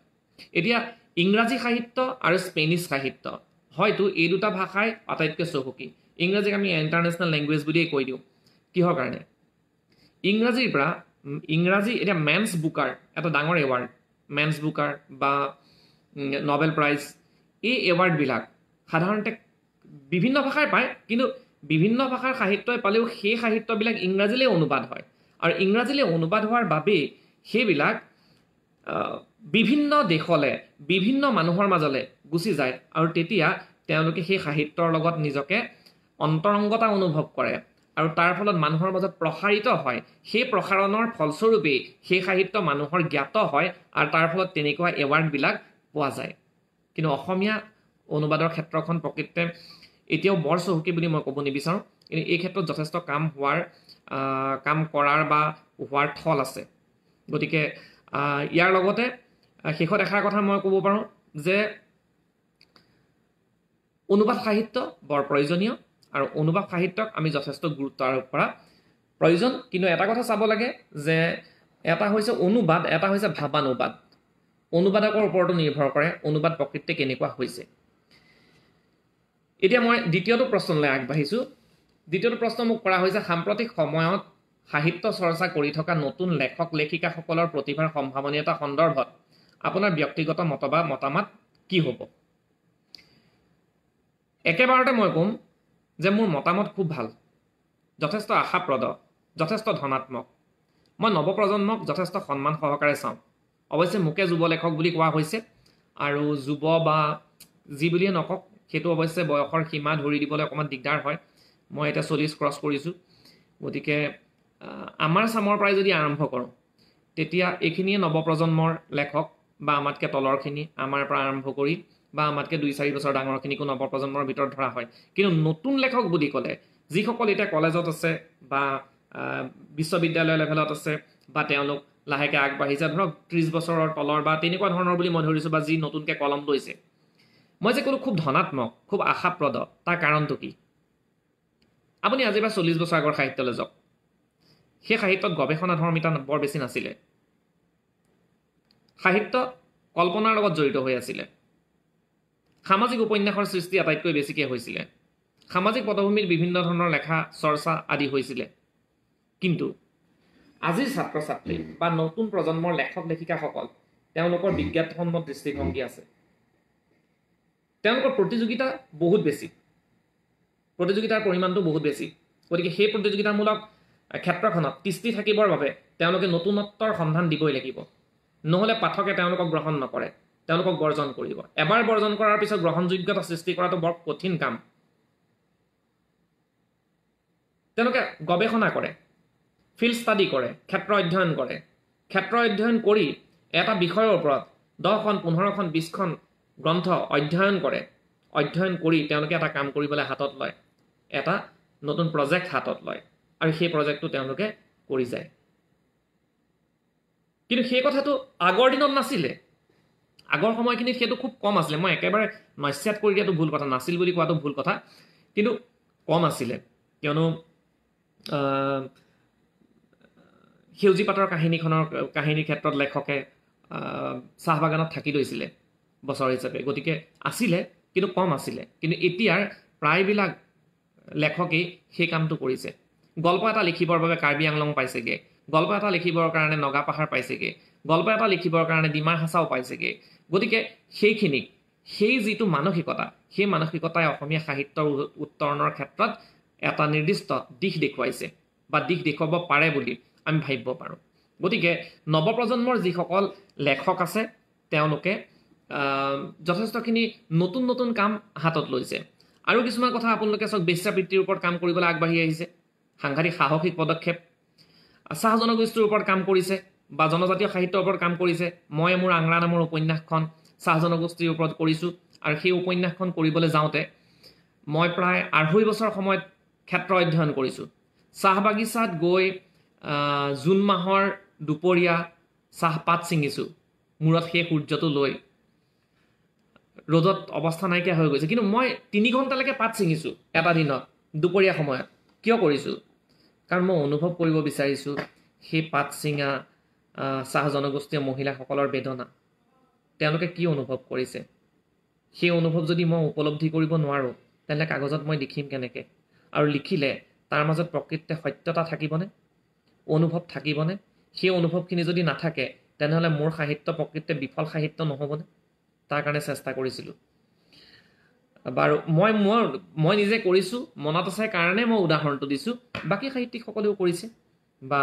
এতিয়া ইংৰাজী সাহিত্য আৰু স্পেনিছ সাহিত্য, হয়তো এই দুটা ভাষাই আটাইতকৈ চহকী। ইংৰাজীক আমি ইণ্টাৰনেশ্যনেল লেংগুৱেজ বুলিয়েই কৈ দিওঁ। কিহৰ কাৰণে? ইংৰাজী এতিয়া মেন্স বুকাৰ এটা ডাঙৰ এৱাৰ্ড, মেন্স বুকাৰ বা নবেল প্ৰাইজ, এই এৱাৰ্ডবিলাক সাধাৰণতে বিভিন্ন ভাষাই পায়, কিন্তু বিভিন্ন ভাষাৰ সাহিত্যই পালেও সেই সাহিত্যবিলাক ইংৰাজীলৈ অনুবাদ হয়। আৰু ইংৰাজীলৈ অনুবাদ হোৱাৰ বাবেই সেইবিলাক বিভিন্ন দেশলৈ, বিভিন্ন মানুহৰ মাজলৈ গুচি যায়, আৰু তেতিয়া তেওঁলোকে সেই সাহিত্যৰ লগত নিজকে অন্তৰংগতা অনুভৱ কৰে, আৰু তাৰ ফলত মানুহৰ মাজত প্ৰসাৰিত হয়। সেই প্ৰসাৰণৰ ফলস্বৰূপেই সেই সাহিত্য মানুহৰ জ্ঞাত হয়, আৰু তাৰ ফলত তেনেকুৱা এৱাৰ্ডবিলাক পোৱা যায়। কিন্তু অসমীয়া অনুবাদৰ ক্ষেত্ৰখন প্ৰকৃততে এতিয়াও বৰ চহকী বুলি মই ক'ব নিবিচাৰোঁ, কিন্তু এই ক্ষেত্ৰত যথেষ্ট কাম কৰাৰ বা হোৱাৰ থল আছে। গতিকে ইয়াৰ লগতে শেষত এষাৰ কথা মই ক'ব পাৰোঁ যে অনুবাদ সাহিত্য বৰ প্ৰয়োজনীয়, আৰু অনুবাদ সাহিত্যক আমি যথেষ্ট গুৰুত্ব আৰোপ কৰা প্ৰয়োজন। কিন্তু এটা কথা চাব লাগে যে এটা হৈছে অনুবাদ, এটা হৈছে ভাৱানুবাদ। অনুবাদকৰ ওপৰতো নিৰ্ভৰ কৰে অনুবাদ প্ৰকৃততে কেনেকুৱা হৈছে। এতিয়া মই দ্বিতীয়টো প্ৰশ্নলৈ আগবাঢ়িছোঁ। দ্বিতীয়টো প্ৰশ্ন মোক কৰা হৈছে, সাম্প্ৰতিক সময়ত সাহিত্য চৰ্চা কৰি থকা নতুন লেখক লেখিকাসকলৰ প্ৰতিভাৰ সম্ভাৱনীয়তা সন্দৰ্ভত আপোনাৰ ব্যক্তিগত মতামত কি হ'ব? একেবাৰতে মই ক'ম যে মোৰ মতামত খুব ভাল, যথেষ্ট আশাপ্ৰদ, যথেষ্ট ধনাত্মক। মই নৱপ্ৰজন্মক যথেষ্ট সন্মান সহকাৰে চাওঁ। অৱশ্যে মোকে যুৱ লেখক বুলি কোৱা হৈছে, আৰু যুৱ বা যি বুলিয়ে নকওক, সেইটো অৱশ্যে বয়সৰ সীমা ধৰি দিবলৈ অকণমান দিগদাৰ হয়। মই এতিয়া 40 ক্ৰছ কৰিছোঁ। গতিকে আমাৰ চামৰ পৰাই যদি আৰম্ভ কৰোঁ, তেতিয়া এইখিনিয়ে নৱপ্ৰজন্মৰ লেখক, বা আমাতকৈ তলৰখিনি, আমাৰ পৰা আৰম্ভ কৰি বা আমাতকৈ 2-4 বছৰ ডাঙৰখিনিকো নৱপ্ৰজন্মৰ ভিতৰত ধৰা হয়। কিন্তু নতুন লেখক বুলি ক'লে যিসকল এতিয়া কলেজত আছে বা বিশ্ববিদ্যালয় লেভেলত আছে, বা তেওঁলোক লাহেকৈ আগবাঢ়িছে, ধৰক 30 বছৰৰ তলৰ বা তেনেকুৱা ধৰণৰ বুলি মই ধৰিছোঁ, বা যি নতুনকৈ কলম লৈছে, মই যে ক'লোঁ খুব ধনাত্মক, খুব আশাপ্ৰদ, তাৰ কাৰণটো কি? আপুনি আজি বা 40 বছৰ আগৰ সাহিত্যলৈ যাওক, সেই সাহিত্যত গৱেষণা ধৰ্মিতা বৰ বেছি নাছিলে। সাহিত্য কল্পনাৰ লগত জড়িত হৈ আছিলে। সামাজিক উপন্যাসৰ সৃষ্টি আটাইতকৈ বেছিকৈ হৈছিলে। সামাজিক পটভূমিত বিভিন্ন ধৰণৰ লেখা চৰ্চা আদি হৈছিলে। কিন্তু আজিৰ ছাত্ৰ ছাত্ৰী বা নতুন প্ৰজন্মৰ লেখক লেখিকাসকল তেওঁলোকৰ বিজ্ঞানসন্মত দৃষ্টিভংগী আছে, তেওঁলোকৰ প্ৰতিযোগিতা বহুত বেছি, প্ৰতিযোগিতাৰ পৰিমাণটো বহুত বেছি। গতিকে সেই প্ৰতিযোগিতামূলক ক্ষেত্ৰখনত তিষ্ঠি থাকিবৰ বাবে তেওঁলোকে নতুনত্বৰ সন্ধান দিবই লাগিব, নহ'লে পাঠকে তেওঁলোকক গ্ৰহণ নকৰে, তেওঁলোকক বৰ্জন কৰিব। এবাৰ বৰ্জন কৰাৰ পিছত গ্ৰহণযোগ্যতা সৃষ্টি কৰাটো বৰ কঠিন কাম। তেওঁলোকে গৱেষণা কৰে, ফিল্ড ষ্টাডি কৰে, ক্ষেত্ৰ অধ্যয়ন কৰে, ক্ষেত্ৰ অধ্যয়ন কৰি এটা বিষয়ৰ ওপৰত 10খন 15খন 20খন গ্ৰন্থ অধ্যয়ন কৰে, অধ্যয়ন কৰি তেওঁলোকে এটা কাম কৰিবলৈ হাতত লয়, এটা নতুন প্ৰজেক্ট হাতত লয় আৰু সেই প্ৰজেক্টটো তেওঁলোকে কৰি যায়। কিন্তু সেই কথাটো আগৰ দিনত নাছিলে, আগৰ সময়খিনিত সেইটো খুব কম আছিলে। মই একেবাৰে নস্যাত কৰি দিয়াটো ভুল কথা, নাছিল বুলি কোৱাটো ভুল কথা, কিন্তু কম আছিলে। কিয়নো সেউজী পাতৰ কাহিনীৰ ক্ষেত্ৰত লেখকে চাহ বাগানত থাকি লৈছিলে বছৰ হিচাপে, গতিকে আছিলে কিন্তু কম আছিলে। কিন্তু এতিয়াৰ প্ৰায়বিলাক লেখকেই সেই কামটো কৰিছে। গল্প এটা লিখিবৰ বাবে কাৰ্বি আংলং পাইছেগৈ, গল্প এটা লিখিবৰ কাৰণে নগা পাহাৰ পাইছেগৈ, গল্প এটা লিখিবৰ কাৰণে ডিমা হাছাও পাইছেগৈ। গতিকে সেইখিনিক, সেই যিটো মানসিকতা, সেই মানসিকতাই অসমীয়া সাহিত্যৰ উত্তৰণৰ ক্ষেত্ৰত এটা নিৰ্দিষ্ট দিশ দেখুৱাইছে বা দিশ দেখুৱাব পাৰে বুলি আমি ভাবিব পাৰোঁ। গতিকে নৱপ্ৰজন্মৰ যিসকল লেখক আছে তেওঁলোকে যথেষ্টখিনি নতুন নতুন কাম হাতত লৈছে। আৰু কিছুমান কথা আপোনালোকে চাওক, বেশ্যাবৃত্তিৰ ওপৰত কাম কৰিবলৈ আগবাঢ়ি আহিছে, সাংঘাতিক সাহসিক পদক্ষেপ। চাহ জনগোষ্ঠীৰ ওপৰত কাম কৰিছে বা জনজাতীয় সাহিত্যৰ ওপৰত কাম কৰিছে। মই মোৰ আংৰা নামৰ উপন্যাসখন চাহ জনগোষ্ঠীৰ ওপৰত কৰিছোঁ, আৰু সেই উপন্যাসখন কৰিবলৈ যাওঁতে মই প্ৰায় 2.5 বছৰ সময়ত ক্ষেত্ৰ অধ্যয়ন কৰিছোঁ। চাহ বাগিচাত গৈ জুন মাহৰ দুপৰীয়া চাহপাত ছিঙিছোঁ, মূৰত সেই সূৰ্যটো লৈ, ৰ'দত অৱস্থা নাইকিয়া হৈ গৈছে, কিন্তু মই 3 ঘণ্টালৈকে পাত ছিঙিছোঁ এটা দিনত দুপৰীয়া সময়ত। কিয় কৰিছোঁ? কাৰণ মই অনুভৱ কৰিব বিচাৰিছোঁ সেই পাত ছিঙা চাহ জনগোষ্ঠীয় মহিলাসকলৰ বেদনা, তেওঁলোকে কি অনুভৱ কৰিছে। সেই অনুভৱ যদি মই উপলব্ধি কৰিব নোৱাৰোঁ তেনেহ'লে কাগজত মই লিখিম কেনেকৈ? আৰু লিখিলে তাৰ মাজত প্ৰকৃততে সত্যতা থাকিবনে, অনুভৱ থাকিবনে? সেই অনুভৱখিনি যদি নাথাকে তেনেহ'লে মোৰ সাহিত্য প্ৰকৃততে বিফল সাহিত্য নহ'বনে? তাৰ কাৰণে চেষ্টা কৰিছিলোঁ। বাৰু মই নিজে কৰিছোঁ, মনত আছে কাৰণে মই উদাহৰণটো দিছোঁ। বাকী সাহিত্যিকসকলেও কৰিছে, বা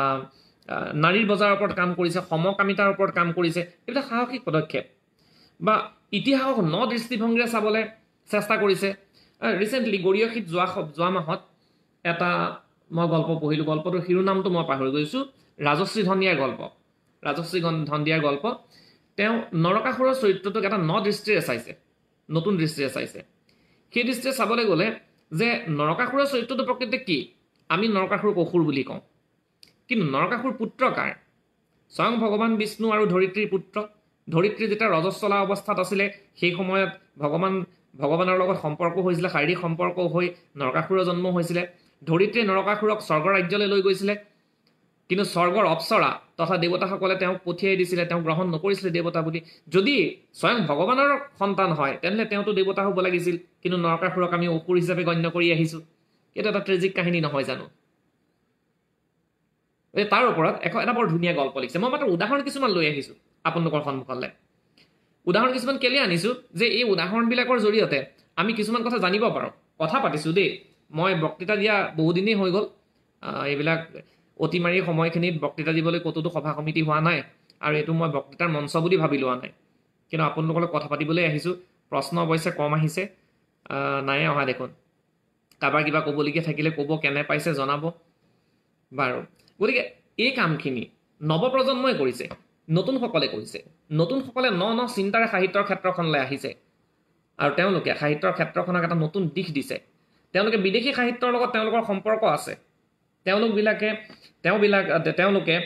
নাৰীৰ বজাৰৰ ওপৰত কাম কৰিছে, সমকামিতাৰ ওপৰত কাম কৰিছে। এইবিলাক সাহসিক পদক্ষেপ। বা ইতিহাসক দৃষ্টিভংগীৰে চাবলৈ চেষ্টা কৰিছে। ৰিচেণ্টলি গৰিয়সীত যোৱা মাহত এটা মই গল্প পঢ়িলোঁ, গল্পটোৰ শিৰোনামটো মই পাহৰি গৈছোঁ, ৰাজশ্ৰী ধন্দিয়াৰ গল্প। ৰাজশ্ৰী ধন্দিয়াৰ গল্প। তেওঁ নৰকাসুৰৰ চৰিত্ৰটোক এটা দৃষ্টিৰে চাইছে, নতুন দৃষ্টিৰে চাইছে। সেই দৃষ্টিৰে চাবলৈ গ'লে যে নৰকাসুৰৰ চৰিত্ৰটো প্ৰকৃততে কি? আমি নৰকাসুৰক অসুৰ বুলি কওঁ, কিন্তু নৰকাসুৰ পুত্ৰ কাৰ? স্বয়ং ভগৱান বিষ্ণু আৰু ধৰিত্ৰীৰ পুত্ৰ। ধৰিত্ৰী যেতিয়া ৰজস্বলা অৱস্থাত আছিলে সেই সময়ত ভগৱানৰ লগত সম্পৰ্ক হৈছিলে, শাৰীৰিক সম্পৰ্ক হৈ নৰকাসুৰৰ জন্ম হৈছিলে। ধৰিত্ৰীয়ে নৰকাসুৰক স্বৰ্গ ৰাজ্যলৈ লৈ গৈছিলে, কিন্তু স্বৰ্গৰ অপ্সৰা তথা দেৱতাসকলে তেওঁক পঠিয়াই দিছিলে, তেওঁ গ্ৰহণ নকৰিছিলে দেৱতা বুলি। যদি স্বয়ং ভগৱানৰ সন্তান হয় তেনেহ'লে তেওঁতো দেৱতা হ'ব লাগিছিল, কিন্তু নৰকাসুৰক আমি অসুৰ হিচাপে গণ্য কৰি আহিছোঁ। এইটো এটা ট্ৰেজিক কাহিনী নহয় জানো? তাৰ ওপৰত এটা বৰ ধুনীয়া গল্প লিখিছে। মই মাত্ৰ উদাহৰণ কিছুমান লৈ আহিছোঁ আপোনালোকৰ সন্মুখলৈ। উদাহৰণ কিছুমান কেলৈ আনিছোঁ যে এই উদাহৰণবিলাকৰ জৰিয়তে আমি কিছুমান কথা জানিব পাৰোঁ। কথা পাতিছোঁ দেই, মই বক্তৃতা দিয়া বহুদিনেই হৈ গ'ল। এইবিলাক অতিমাৰীৰ সময়খিনিত বক্তৃতা দিবলৈ ক'তোতো সভা সমিতি হোৱা নাই, আৰু এইটো মই বক্তৃতাৰ মঞ্চ বুলি ভাবি লোৱা নাই। কিন্তু আপোনালোকৰ লগত কথা পাতিবলৈ আহিছোঁ। প্ৰশ্ন অৱশ্যে কম আহিছে, নাই অহা দেখোন। কাৰোবাৰ কিবা ক'বলগীয়া থাকিলে ক'ব, কেনে পাইছে জনাব। বাৰু, গতিকে এই কামখিনি নৱপ্ৰজন্মই কৰিছে, নতুনসকলে কৰিছে। নতুনসকলে ন চিন্তাৰে সাহিত্যৰ ক্ষেত্ৰখনলৈ আহিছে, আৰু তেওঁলোকে সাহিত্যৰ ক্ষেত্ৰখনক এটা নতুন দিশ দিছে। তেওঁলোকে বিদেশী সাহিত্যৰ লগত তেওঁলোকৰ সম্পৰ্ক আছে। তেওঁলোকে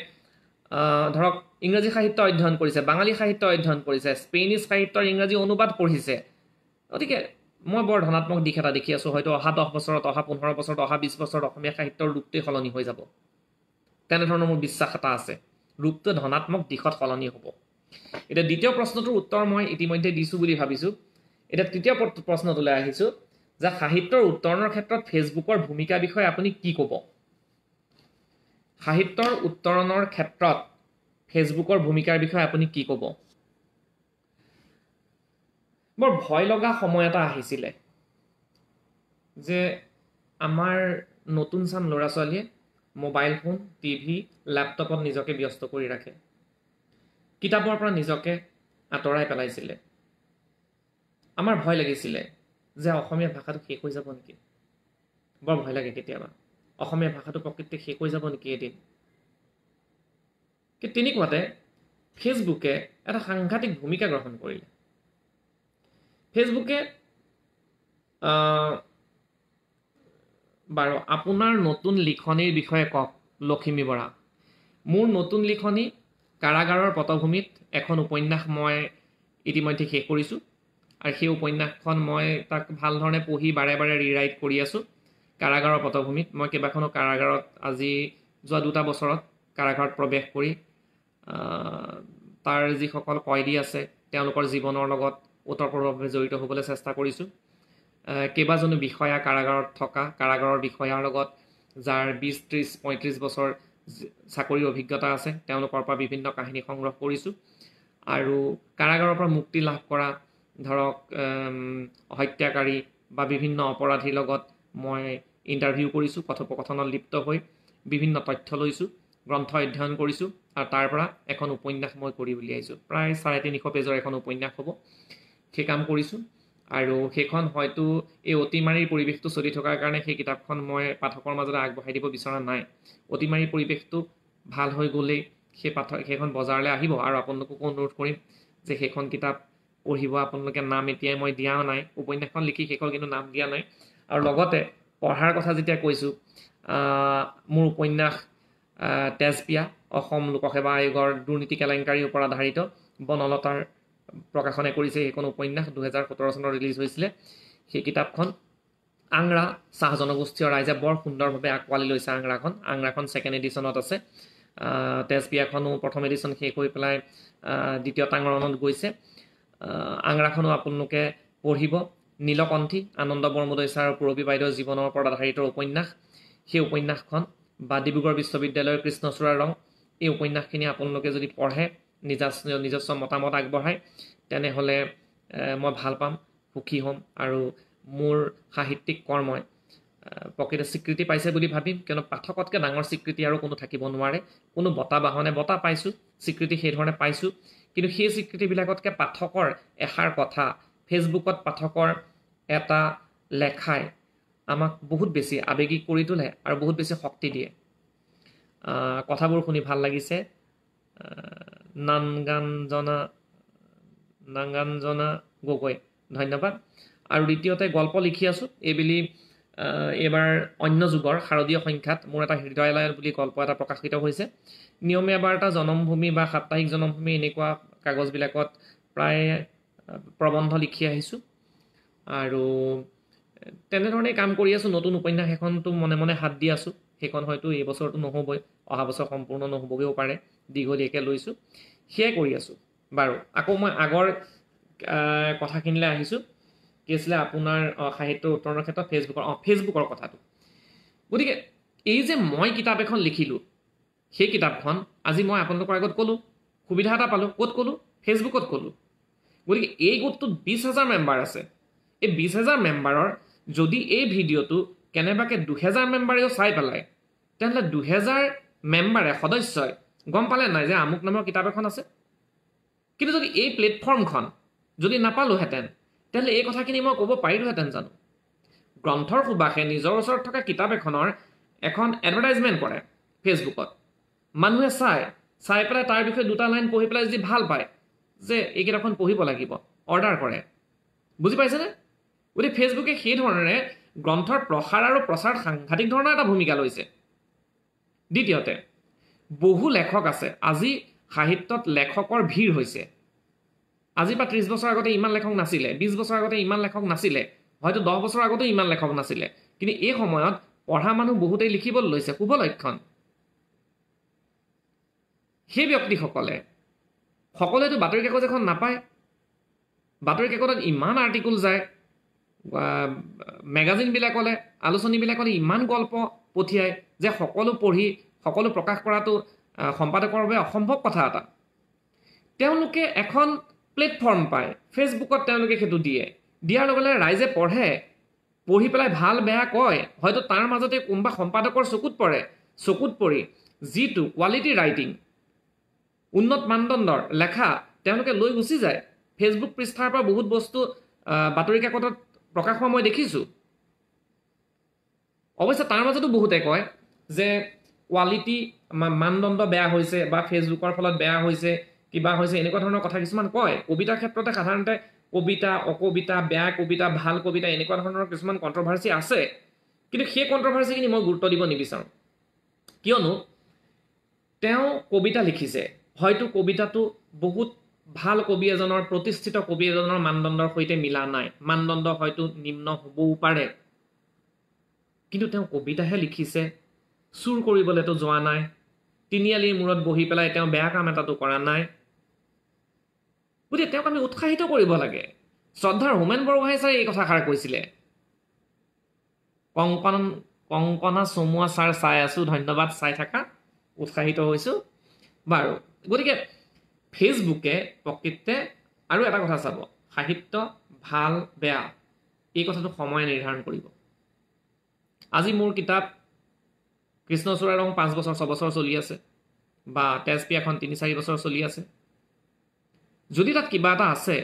ধৰক ইংৰাজী সাহিত্য অধ্যয়ন কৰিছে, বাঙালী সাহিত্য অধ্যয়ন কৰিছে, স্পেনিছ সাহিত্যৰ ইংৰাজী অনুবাদ পঢ়িছে। গতিকে মই বৰ ধনাত্মক দিশ এটা দেখি আছোঁ। হয়তো অহা 10 বছৰত, অহা 15 বছৰত, অহা 20 বছৰত অসমীয়া সাহিত্যৰ ৰূপটোৱে সলনি হৈ যাব, তেনেধৰণৰ মোৰ বিশ্বাস এটা আছে। ৰূপটো ধনাত্মক দিশত সলনি হ'ব। এতিয়া দ্বিতীয় প্ৰশ্নটোৰ উত্তৰ মই ইতিমধ্যে দিছোঁ বুলি ভাবিছোঁ। এতিয়া তৃতীয় প্ৰশ্নটোলৈ আহিছোঁ যে সাহিত্যৰ উত্তৰণৰ ক্ষেত্ৰত ফেচবুকৰ ভূমিকা বিষয়ে আপুনি কি ক'ব? সাহিত্যৰ উত্তৰণৰ ক্ষেত্ৰত ফেচবুকৰ ভূমিকাৰ বিষয়ে আপুনি কি ক'ব? বৰ ভয় লগা সময় এটা আহিছিলে যে আমাৰ নতুন চাম ল'ৰা ছোৱালীয়ে মোবাইল ফোন, টিভি, লেপটপত নিজকে ব্যস্ত কৰি ৰাখে। কিতাপৰ পৰা নিজকে আঁতৰাই পেলাইছিলে। আমাৰ ভয় লাগিছিলে যে অসমীয়া ভাষাটো শেষ হৈ যাব নেকি? বৰ ভয় লাগে কেতিয়াবা। অসমীয়া ভাষাটো প্ৰকৃতি শেষ হৈ যাব নেকি এদিন? কিন্তু তেনেকুৱাতে ফেচবুকে এটা সাংঘাতিক ভূমিকা গ্ৰহণ কৰিলে। ফেচবুকে বাৰু আপোনাৰ নতুন লিখনিৰ বিষয়ে কওক লখিমী বৰা। মোৰ নতুন লিখনি কাৰাগাৰৰ পটভূমিত এখন উপন্যাস মই ইতিমধ্যে শেষ কৰিছোঁ আৰু সেই উপন্যাসখন মই তাক ভাল ধৰণে পঢ়ি বাৰে বাৰে ৰিৰাইট কৰি আছোঁ। কাৰাগাৰৰ পটভূমিত মই কেইবাখনো কাৰাগাৰত আজি যোৱা 2টা বছৰত কাৰাগাৰত প্ৰৱেশ কৰি তাৰ যিসকল কয়দী আছে তেওঁলোকৰ জীৱনৰ লগত ওতঃপ্ৰোতভাৱে জড়িত হ'বলৈ চেষ্টা কৰিছোঁ। কেইবাজনো বিষয়া কাৰাগাৰত থকা কাৰাগাৰৰ বিষয়াৰ লগত যাৰ 20, 30, 35 বছৰ চাকৰিৰ অভিজ্ঞতা আছে তেওঁলোকৰ পৰা বিভিন্ন কাহিনী সংগ্ৰহ কৰিছোঁ আৰু কাৰাগাৰৰ পৰা মুক্তি লাভ কৰা ধৰক হত্যাকাৰী বা বিভিন্ন অপৰাধীৰ লগত মই ইণ্টাৰভিউ কৰিছোঁ, কথোপকথনত লিপ্ত হৈ বিভিন্ন তথ্য লৈছোঁ, গ্ৰন্থ অধ্যয়ন কৰিছোঁ আৰু তাৰ পৰা এখন উপন্যাস মই কৰি উলিয়াইছোঁ। প্ৰায় 350 পেজৰ এখন উপন্যাস হ'ব। সেই কাম কৰিছোঁ আৰু সেইখন হয়তো এই অতিমাৰীৰ পৰিৱেশটো চলি থকাৰ কাৰণে সেই কিতাপখন মই পাঠকৰ মাজলৈ আগবঢ়াই দিব বিচৰা নাই। অতিমাৰীৰ পৰিৱেশটো ভাল হৈ গ'লেই সেইখন বজাৰলৈ আহিব আৰু আপোনালোককো অনুৰোধ কৰিম যে সেইখন কিতাপ পঢ়িব। আপোনালোকে নাম এতিয়াই মই দিয়াও নাই, উপন্যাসখন লিখি শেষ হ'ল কিন্তু নাম দিয়া নাই। আৰু লগতে পঢ়াৰ কথা যেতিয়া কৈছোঁ, মোৰ উপন্যাস তেজপিয়া অসম লোকসেৱা আয়োগৰ দুৰ্নীতি কেলেংকাৰীৰ ওপৰত আধাৰিত বনলতাৰ প্ৰকাশনে কৰিছে সেইখন উপন্যাস 2017 চনত ৰিলিজ হৈছিলে। সেই কিতাপখন আংৰা চাহ জনগোষ্ঠীয় ৰাইজে বৰ সুন্দৰভাৱে আঁকোৱালি লৈছে। আংৰাখন 2nd এডিশ্যনত আছে। তেজপিয়াখনো 1ম এডিশ্যন শেষ হৈ পেলাই 2য় টাঙৰণত গৈছে। আংৰাখনো আপোনালোকে পঢ়িব। নীলকণ্ঠী আনন্দ বৰমুদৈ ছাৰ আৰু পূৰবী বাইদেউৰ জীৱনৰ ওপৰত আধাৰিত উপন্যাস। সেই উপন্যাসখন বা ডিব্ৰুগড় বিশ্ববিদ্যালয়ৰ কৃষ্ণচূড়াৰ ৰং, এই উপন্যাসখিনি আপোনালোকে যদি পঢ়ে নিজস্ব মতামত আগবঢ়ায় তেনেহ'লে মই ভাল পাম, সুখী হ'ম আৰু মোৰ সাহিত্যিক কৰ্মই প্ৰকৃত স্বীকৃতি পাইছে বুলি ভাবিম। কিয়নো পাঠকতকৈ ডাঙৰ স্বীকৃতি আৰু কোনো থাকিব নোৱাৰে। কোনো বঁটা বাহনে বঁটা পাইছোঁ, স্বীকৃতি সেইধৰণে পাইছোঁ, কিন্তু সেই স্বীকৃতিবিলাকতকৈ পাঠকৰ এষাৰ কথা, ফেচবুকত পাঠকৰ এটা লেখাই আমাক বহুত বেছি আৱেগিক কৰি তোলে আৰু বহুত বেছি শক্তি দিয়ে। কথাবোৰ শুনি ভাল লাগিছে। নাগাঞ্জনা গগৈ, ধন্যবাদ। আৰু দ্বিতীয়তে গল্প লিখি আছোঁ। এইবাৰ অন্য যুগৰ শাৰদীয় সংখ্যাত মোৰ এটা হৃদয়ালয় বুলি গল্প এটা প্ৰকাশিত হৈছে। নিয়মীয়া বাৰ্তা, জনমভূমি বা সাপ্তাহিক জনমভূমি এনেকুৱা কাগজবিলাকত প্ৰায় প্ৰবন্ধ লিখি আহিছোঁ আৰু তেনেধৰণে কাম কৰি আছোঁ। নতুন উপন্যাস এখনতো মনে মনে হাত দি আছোঁ। সেইখন হয়তো এই বছৰটো নহ'বই, অহা বছৰ সম্পূৰ্ণ নহ'বগৈও পাৰে, দীঘলীয়াকৈ লৈছোঁ। সেয়াই কৰি আছোঁ। বাৰু আকৌ মই আগৰ কথাখিনিলৈ আহিছোঁ। কি আছিলে আপোনাৰ সাহিত্যৰ উত্তৰণৰ ক্ষেত্ৰত ফেচবুকৰ কথাটো। গতিকে এই যে মই কিতাপ এখন লিখিলোঁ, সেই কিতাপখন আজি মই আপোনালোকৰ আগত ক'লোঁ, সুবিধা এটা পালোঁ। ক'ত ক'লোঁ? ফেচবুকত ক'লোঁ। গতিকে এই গোটটোত 20,000 মেম্বাৰ আছে। এই 20,000 মেম্বাৰৰ যদি এই ভিডিঅ'টো কেনেবাকৈ 2,000 মেম্বাৰেও চাই পেলায়, তেনেহ'লে 2,000 মেম্বাৰে সদস্যই গম পালে নাই যে আমুক নামৰ কিতাপ এখন আছে। কিন্তু যদি এই প্লেটফৰ্মখন যদি নাপালোহেঁতেন তেনেহ'লে এই কথাখিনি মই ক'ব পাৰিলোহেঁতেন জানো? গ্ৰন্থৰ সুবাসে নিজৰ ওচৰত থকা কিতাপ এখন এডভাৰটাইজমেণ্ট কৰে ফেচবুকত। মানুহে চাই পেলাই তাৰ বিষয়ে 2টা লাইন পঢ়ি পেলাই যদি ভাল পায় যে এই কিতাপখন পঢ়িব লাগিব, অৰ্ডাৰ কৰে। বুজি পাইছেনে? গতিকে ফেচবুকে সেই ধৰণেৰে গ্ৰন্থৰ প্ৰসাৰ আৰু প্ৰচাৰ সাংঘাতিক ধৰণৰ এটা ভূমিকা লৈছে। দ্বিতীয়তে, বহু লেখক আছে। আজি সাহিত্যত লেখকৰ ভিৰ হৈছে। আজিৰ পৰা 30 বছৰ আগতে ইমান লেখক নাছিলে, 20 বছৰ আগতে ইমান লেখক নাছিলে, হয়তো 10 বছৰ আগতেও ইমান লেখক নাছিলে। কিন্তু এই সময়ত পঢ়া মানুহ বহুতেই লিখিবলৈ লৈছে, শুভ লক্ষণ। সেই ব্যক্তিসকলে সকলোৱেতো বাতৰি কাগজ এখন নাপায়। বাতৰি কাকতত ইমান আৰ্টিকল যায়, মেগাজিনবিলাকলৈ, আলোচনীবিলাকলৈ ইমান গল্প পঠিয়ায় যে সকলো পঢ়ি সকলো প্ৰকাশ কৰাটো সম্পাদকৰ বাবে অসম্ভৱ কথা এটা। তেওঁলোকে এখন প্লেটফৰ্ম পায়, ফেচবুকত তেওঁলোকে সেইটো দিয়ে, দিয়াৰ লগে লগে ৰাইজে পঢ়ে, পঢ়ি পেলাই ভাল বেয়া কয়, হয়তো তাৰ মাজতে কোনোবা সম্পাদকৰ চকুত পৰি যিটো কোৱালিটি ৰাইটিং, উন্নত মানদণ্ডৰ লেখা তেওঁলোকে লৈ গুচি যায়। ফেচবুক পৃষ্ঠাৰ পৰা বহুত বস্তু বাতৰি কাকতত প্ৰকাশ হোৱা মই দেখিছোঁ। অৱশ্যে তাৰ মাজতো বহুতে কয় যে কোৱালিটি মানদণ্ড বেয়া হৈছে বা ফেচবুকৰ ফলত বেয়া হৈছে, কিবা হৈছে, এনেকুৱা ধৰণৰ কথা কিছুমান কয়। কবিতাৰ ক্ষেত্ৰতে সাধাৰণতে কবিতা, অকবিতা, বেয়া কবিতা, ভাল কবিতা, এনেকুৱা ধৰণৰ কিছুমান কণ্ট্ৰভাৰ্চি আছে। কিন্তু সেই কণ্ট্ৰভাৰ্চিখিনি মই গুৰুত্ব দিব নিবিচাৰোঁ, কিয়নো তেওঁ কবিতা লিখিছে, হয়তো কবিতাটো বহুত ভাল কবি এজনৰ, প্ৰতিষ্ঠিত কবি এজনৰ মানদণ্ডৰ সৈতে মিলা নাই, মানদণ্ড হয়তো নিম্ন হ'বও পাৰে, কিন্তু তেওঁ কবিতাহে লিখিছে, চুৰ কৰিবলৈতো যোৱা নাই, তিনিআলিৰ মূৰত বহি পেলাই তেওঁ বেয়া কাম এটাতো কৰা নাই। গতিকে তেওঁক আমি উৎসাহিত কৰিব লাগে। শ্ৰদ্ধাৰ হোমেন বৰগোহাঁই ছাৰে এই কথাষাৰ কৈছিলে, কংকনা চমুৱা ছাৰ চাই আছোঁ, ধন্যবাদ চাই থাকা, উৎসাহিত হৈছোঁ। বাৰু, গতিকে ফেচবুকে প্ৰকৃততে আৰু এটা কথা চাব, সাহিত্য ভাল বেয়া এই কথাটো সময়ে নিৰ্ধাৰণ কৰিব। আজি মোৰ কিতাপ কৃষ্ণচূড়া ৰং 5 বছৰ 6 বছৰ চলি আছে, বা তেজপি এখন 3-4 বছৰ চলি আছে। যদি তাত কিবা এটা আছে,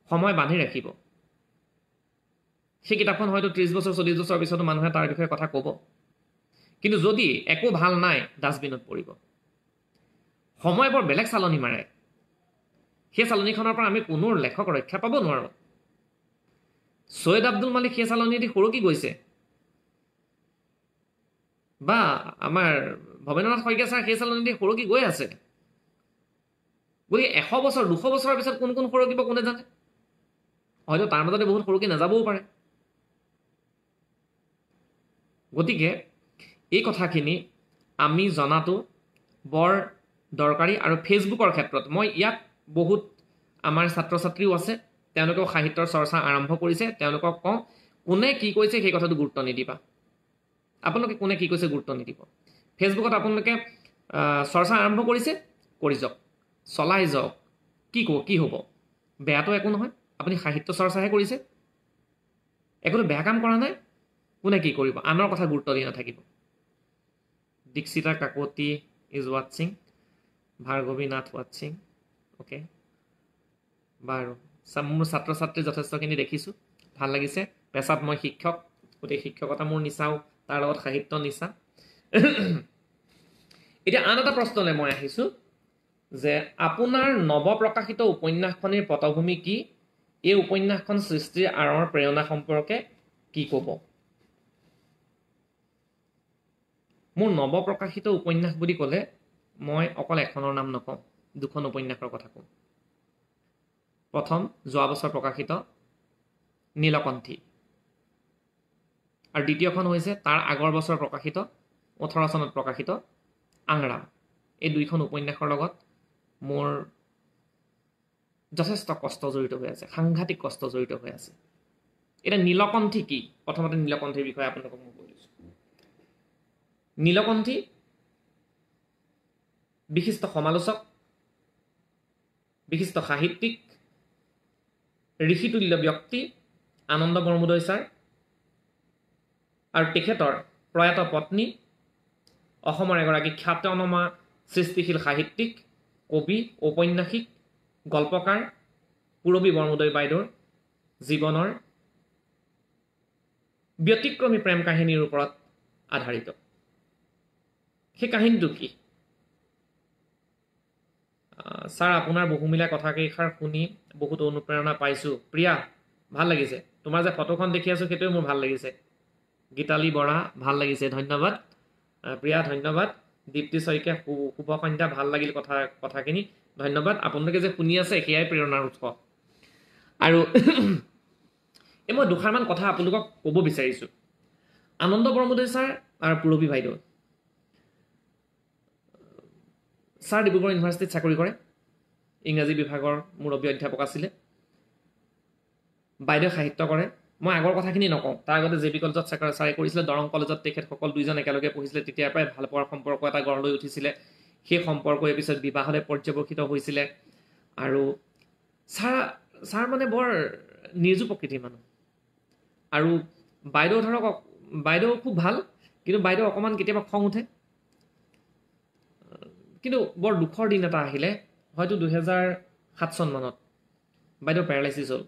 সময় বান্ধি ৰাখিব। সেই কিতাপখন হয়তো 30 বছৰ 40 বছৰ পিছতো মানুহে তাৰ বিষয়ে কথা ক'ব, কিন্তু যদি একো ভাল নাই, ডাষ্টবিনত পৰিব। সময় বৰ বেলেগ চালনি মাৰে, সেই চালনিখনৰ পৰা আমি কোনো লেখক ৰক্ষা পাব নোৱাৰোঁ। ছৈয়দ আব্দুল মালিক সেই চালনিয়েদি সৰকি গৈছে, বা আমাৰ ভৱেন্দ্ৰনাথ শইকীয়া ছাৰ সেই চালনিয়েদি সৰকি গৈ আছে। গতিকে 100 বছৰ 200 বছৰৰ পিছত কোন সৰকিব কোনে জানে, হয়তো তাৰ মাজতে বহুত সৰকি নাযাবও পাৰে। গতিকে এই কথাখিনি আমি জনাটো বৰ দৰকাৰী। আৰু ফেচবুকৰ ক্ষেত্ৰত মই ইয়াত বহুত আমাৰ ছাত্ৰ ছাত্ৰীও আছে, তেওঁলোকেও সাহিত্যৰ চৰ্চা আৰম্ভ কৰিছে। তেওঁলোকক কওঁ, কোনে কি কৈছে সেই কথাটো গুৰুত্ব নিদিবা। আপোনালোকে কোনে কি কৈছে গুৰুত্ব নিদিব। ফেচবুকত আপোনালোকে চৰ্চা আৰম্ভ কৰিছে, কৰি যাওক, চলাই যাওক, কি হ'ব, বেয়াটো একো নহয়। আপুনি সাহিত্য চৰ্চাহে কৰিছে, একোতো বেয়া কাম কৰা নাই। কোনে কি কৰিব, আনৰ কথা গুৰুত্ব দি নাথাকিব। Dikshita Kakati is ৱাটছিং, Bhargavi Nath ৱাটছিং, okay. বাৰু, মোৰ ছাত্ৰ ছাত্ৰী যথেষ্টখিনি দেখিছোঁ, ভাল লাগিছে। পেছাত মই শিক্ষক, গতিকে শিক্ষকতা মোৰ নিচাও, তাৰ লগত সাহিত্য নিচা। এতিয়া আন এটা প্ৰশ্নলৈ মই আহিছোঁ যে আপোনাৰ নৱপ্ৰকাশিত উপন্যাসখনিৰ পটভূমি কি? এই উপন্যাসখন সৃষ্টিৰ আঁৰৰ প্ৰেৰণা সম্পৰ্কে কি ক'ব? মোৰ নৱপ্ৰকাশিত উপন্যাস বুলি ক'লে মই অকল এখনৰ নাম নকওঁ, 2খন উপন্যাসৰ কথা কওঁ। প্ৰথম যোৱা বছৰ প্ৰকাশিত নীলকণ্ঠী, আৰু দ্বিতীয়খন হৈছে তাৰ আগৰ বছৰ প্ৰকাশিত 18 চনত প্ৰকাশিত আংৰাম। এই 2খন উপন্যাসৰ লগত মোৰ যথেষ্ট কষ্ট জড়িত হৈ আছে, সাংঘাতিক কষ্ট জড়িত হৈ আছে। এতিয়া নীলকণ্ঠী কি? প্ৰথমতে নীলকণ্ঠীৰ বিষয়ে আপোনালোকক মই কৈ দিছোঁ। নীলকণ্ঠী বিশিষ্ট সমালোচক, বিশিষ্ট সাহিত্যিক, ঋষিতুল্য ব্যক্তি আনন্দ বৰমুদৈ ছাৰ আৰু তেখেতৰ প্ৰয়াত পত্নী, অসমৰ এগৰাকী খ্যাতনামা সৃষ্টিশীল সাহিত্যিক, কবি, ঔপন্যাসিক, গল্পকাৰ পূৰবী বৰমুদৈ বাইদেউৰ জীৱনৰ ব্যতিক্ৰমী প্ৰেম কাহিনীৰ ওপৰত আধাৰিত। সেই কাহিনীটো কি? ছাৰ, আপোনাৰ বহুমূলীয়া কথাকেইষাৰ শুনি বহুত অনুপ্ৰেৰণা পাইছোঁ। প্ৰিয়া, ভাল লাগিছে। তোমাৰ যে ফটোখন দেখি আছোঁ সেইটোৱে মোৰ ভাল লাগিছে। গীতালী বৰা, ভাল লাগিছে, ধন্যবাদ। প্ৰিয়া, ধন্যবাদ। দীপ্তি শইকীয়া, শুভ সন্ধ্যা, ভাল লাগিল কথাখিনি, ধন্যবাদ। আপোনালোকে যে শুনি আছে সেয়াই প্ৰেৰণাৰ উৎস। আৰু এই মই দুষাৰমান কথা আপোনালোকক ক'ব বিচাৰিছোঁ। আনন্দ বৰমুদৈ ছাৰ আৰু পূৰবী বাইদেউ ছাৰ ডিব্ৰুগড় ইউনিভাৰ্চিটিত চাকৰি কৰে, ইংৰাজী বিভাগৰ মুৰব্বী অধ্যাপক আছিলে। বাইদেউ সাহিত্য কৰে, মই আগৰ কথাখিনি নকওঁ, তাৰ আগতে জে বি কলেজত চাৰে কৰিছিলে, দৰং কলেজত তেখেতসকল দুইজন একেলগে পঢ়িছিলে, তেতিয়াৰ পৰাই ভাল পোৱাৰ সম্পৰ্ক এটা গঢ় লৈ উঠিছিলে। সেই সম্পৰ্কই পিছত বিবাহলৈ পৰ্যবেক্ষিত হৈছিলে। আৰু ছাৰ মানে বৰ নিৰ্জু প্ৰকৃতিৰ মানুহ। আৰু বাইদেউ ধৰক, বাইদেউ খুব ভাল, কিন্তু বাইদেউ অকণমান কেতিয়াবা খং উঠে। কিন্তু বৰ দুখৰ দিন এটা আহিলে, হয়তো 2007 চনমানত বাইদেউ পেৰালাইচিছ হ'ল।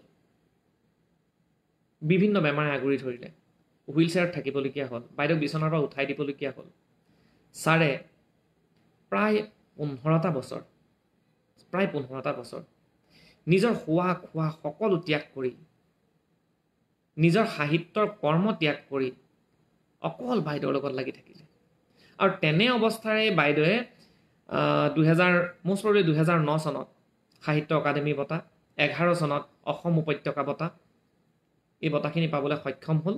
বিভিন্ন বেমাৰে আগুৰি ধৰিলে, হুইল চেয়াৰত থাকিবলগীয়া হ'ল, বাইদেউক বিচনাৰ পৰা উঠাই দিবলগীয়া হ'ল। ছাৰে প্ৰায় 15টা বছৰ নিজৰ শোৱা খোৱা সকলো ত্যাগ কৰি, নিজৰ সাহিত্যৰ কৰ্ম ত্যাগ কৰি অকল বাইদেউৰ লগত লাগি থাকিলে। আৰু তেনে অৱস্থাৰে বাইদেৱে 2009 চনত সাহিত্য অকাডেমী বঁটা, 11 চনত অসম উপত্যকা বঁটা, এই বঁটাখিনি পাবলৈ সক্ষম হ'ল।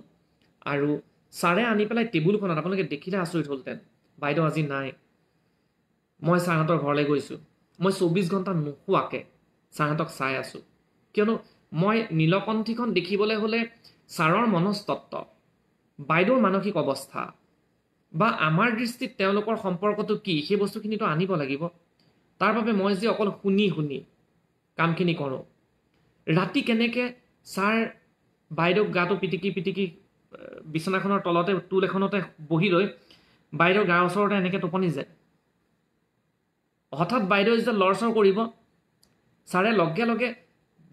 আৰু ছাৰে আনি পেলাই টেবুলখনত, আপোনালোকে দেখিলে আচৰিত হ'লহেঁতেন, বাইদেউ আজি নাই। মই ছাৰহঁতৰ ঘৰলৈ গৈছোঁ, মই 24 ঘণ্টা নোশোৱাকৈ ছাৰহঁতক চাই আছোঁ। কিয়নো মই নীলকণ্ঠীখন দেখিবলৈ হ'লে ছাৰৰ মনস্তত্ব, বাইদেউৰ মানসিক অৱস্থা বা আমাৰ দৃষ্টিত তেওঁলোকৰ সম্পৰ্কটো কি, সেই বস্তুখিনিতো আনিব লাগিব। তাৰ বাবে মই যে অকল শুনি কামখিনি কৰোঁ। ৰাতি কেনেকৈ ছাৰ বাইদেউক গাটো পিটিকি বিচনাখনৰ তলতে টুল এখনতে বহি লৈ বাইদেউৰ গাৰ ওচৰতে এনেকৈ টোপনি যায়। হঠাৎ বাইদেউ যেতিয়া লৰচৰ কৰিব, ছাৰে লগে লগে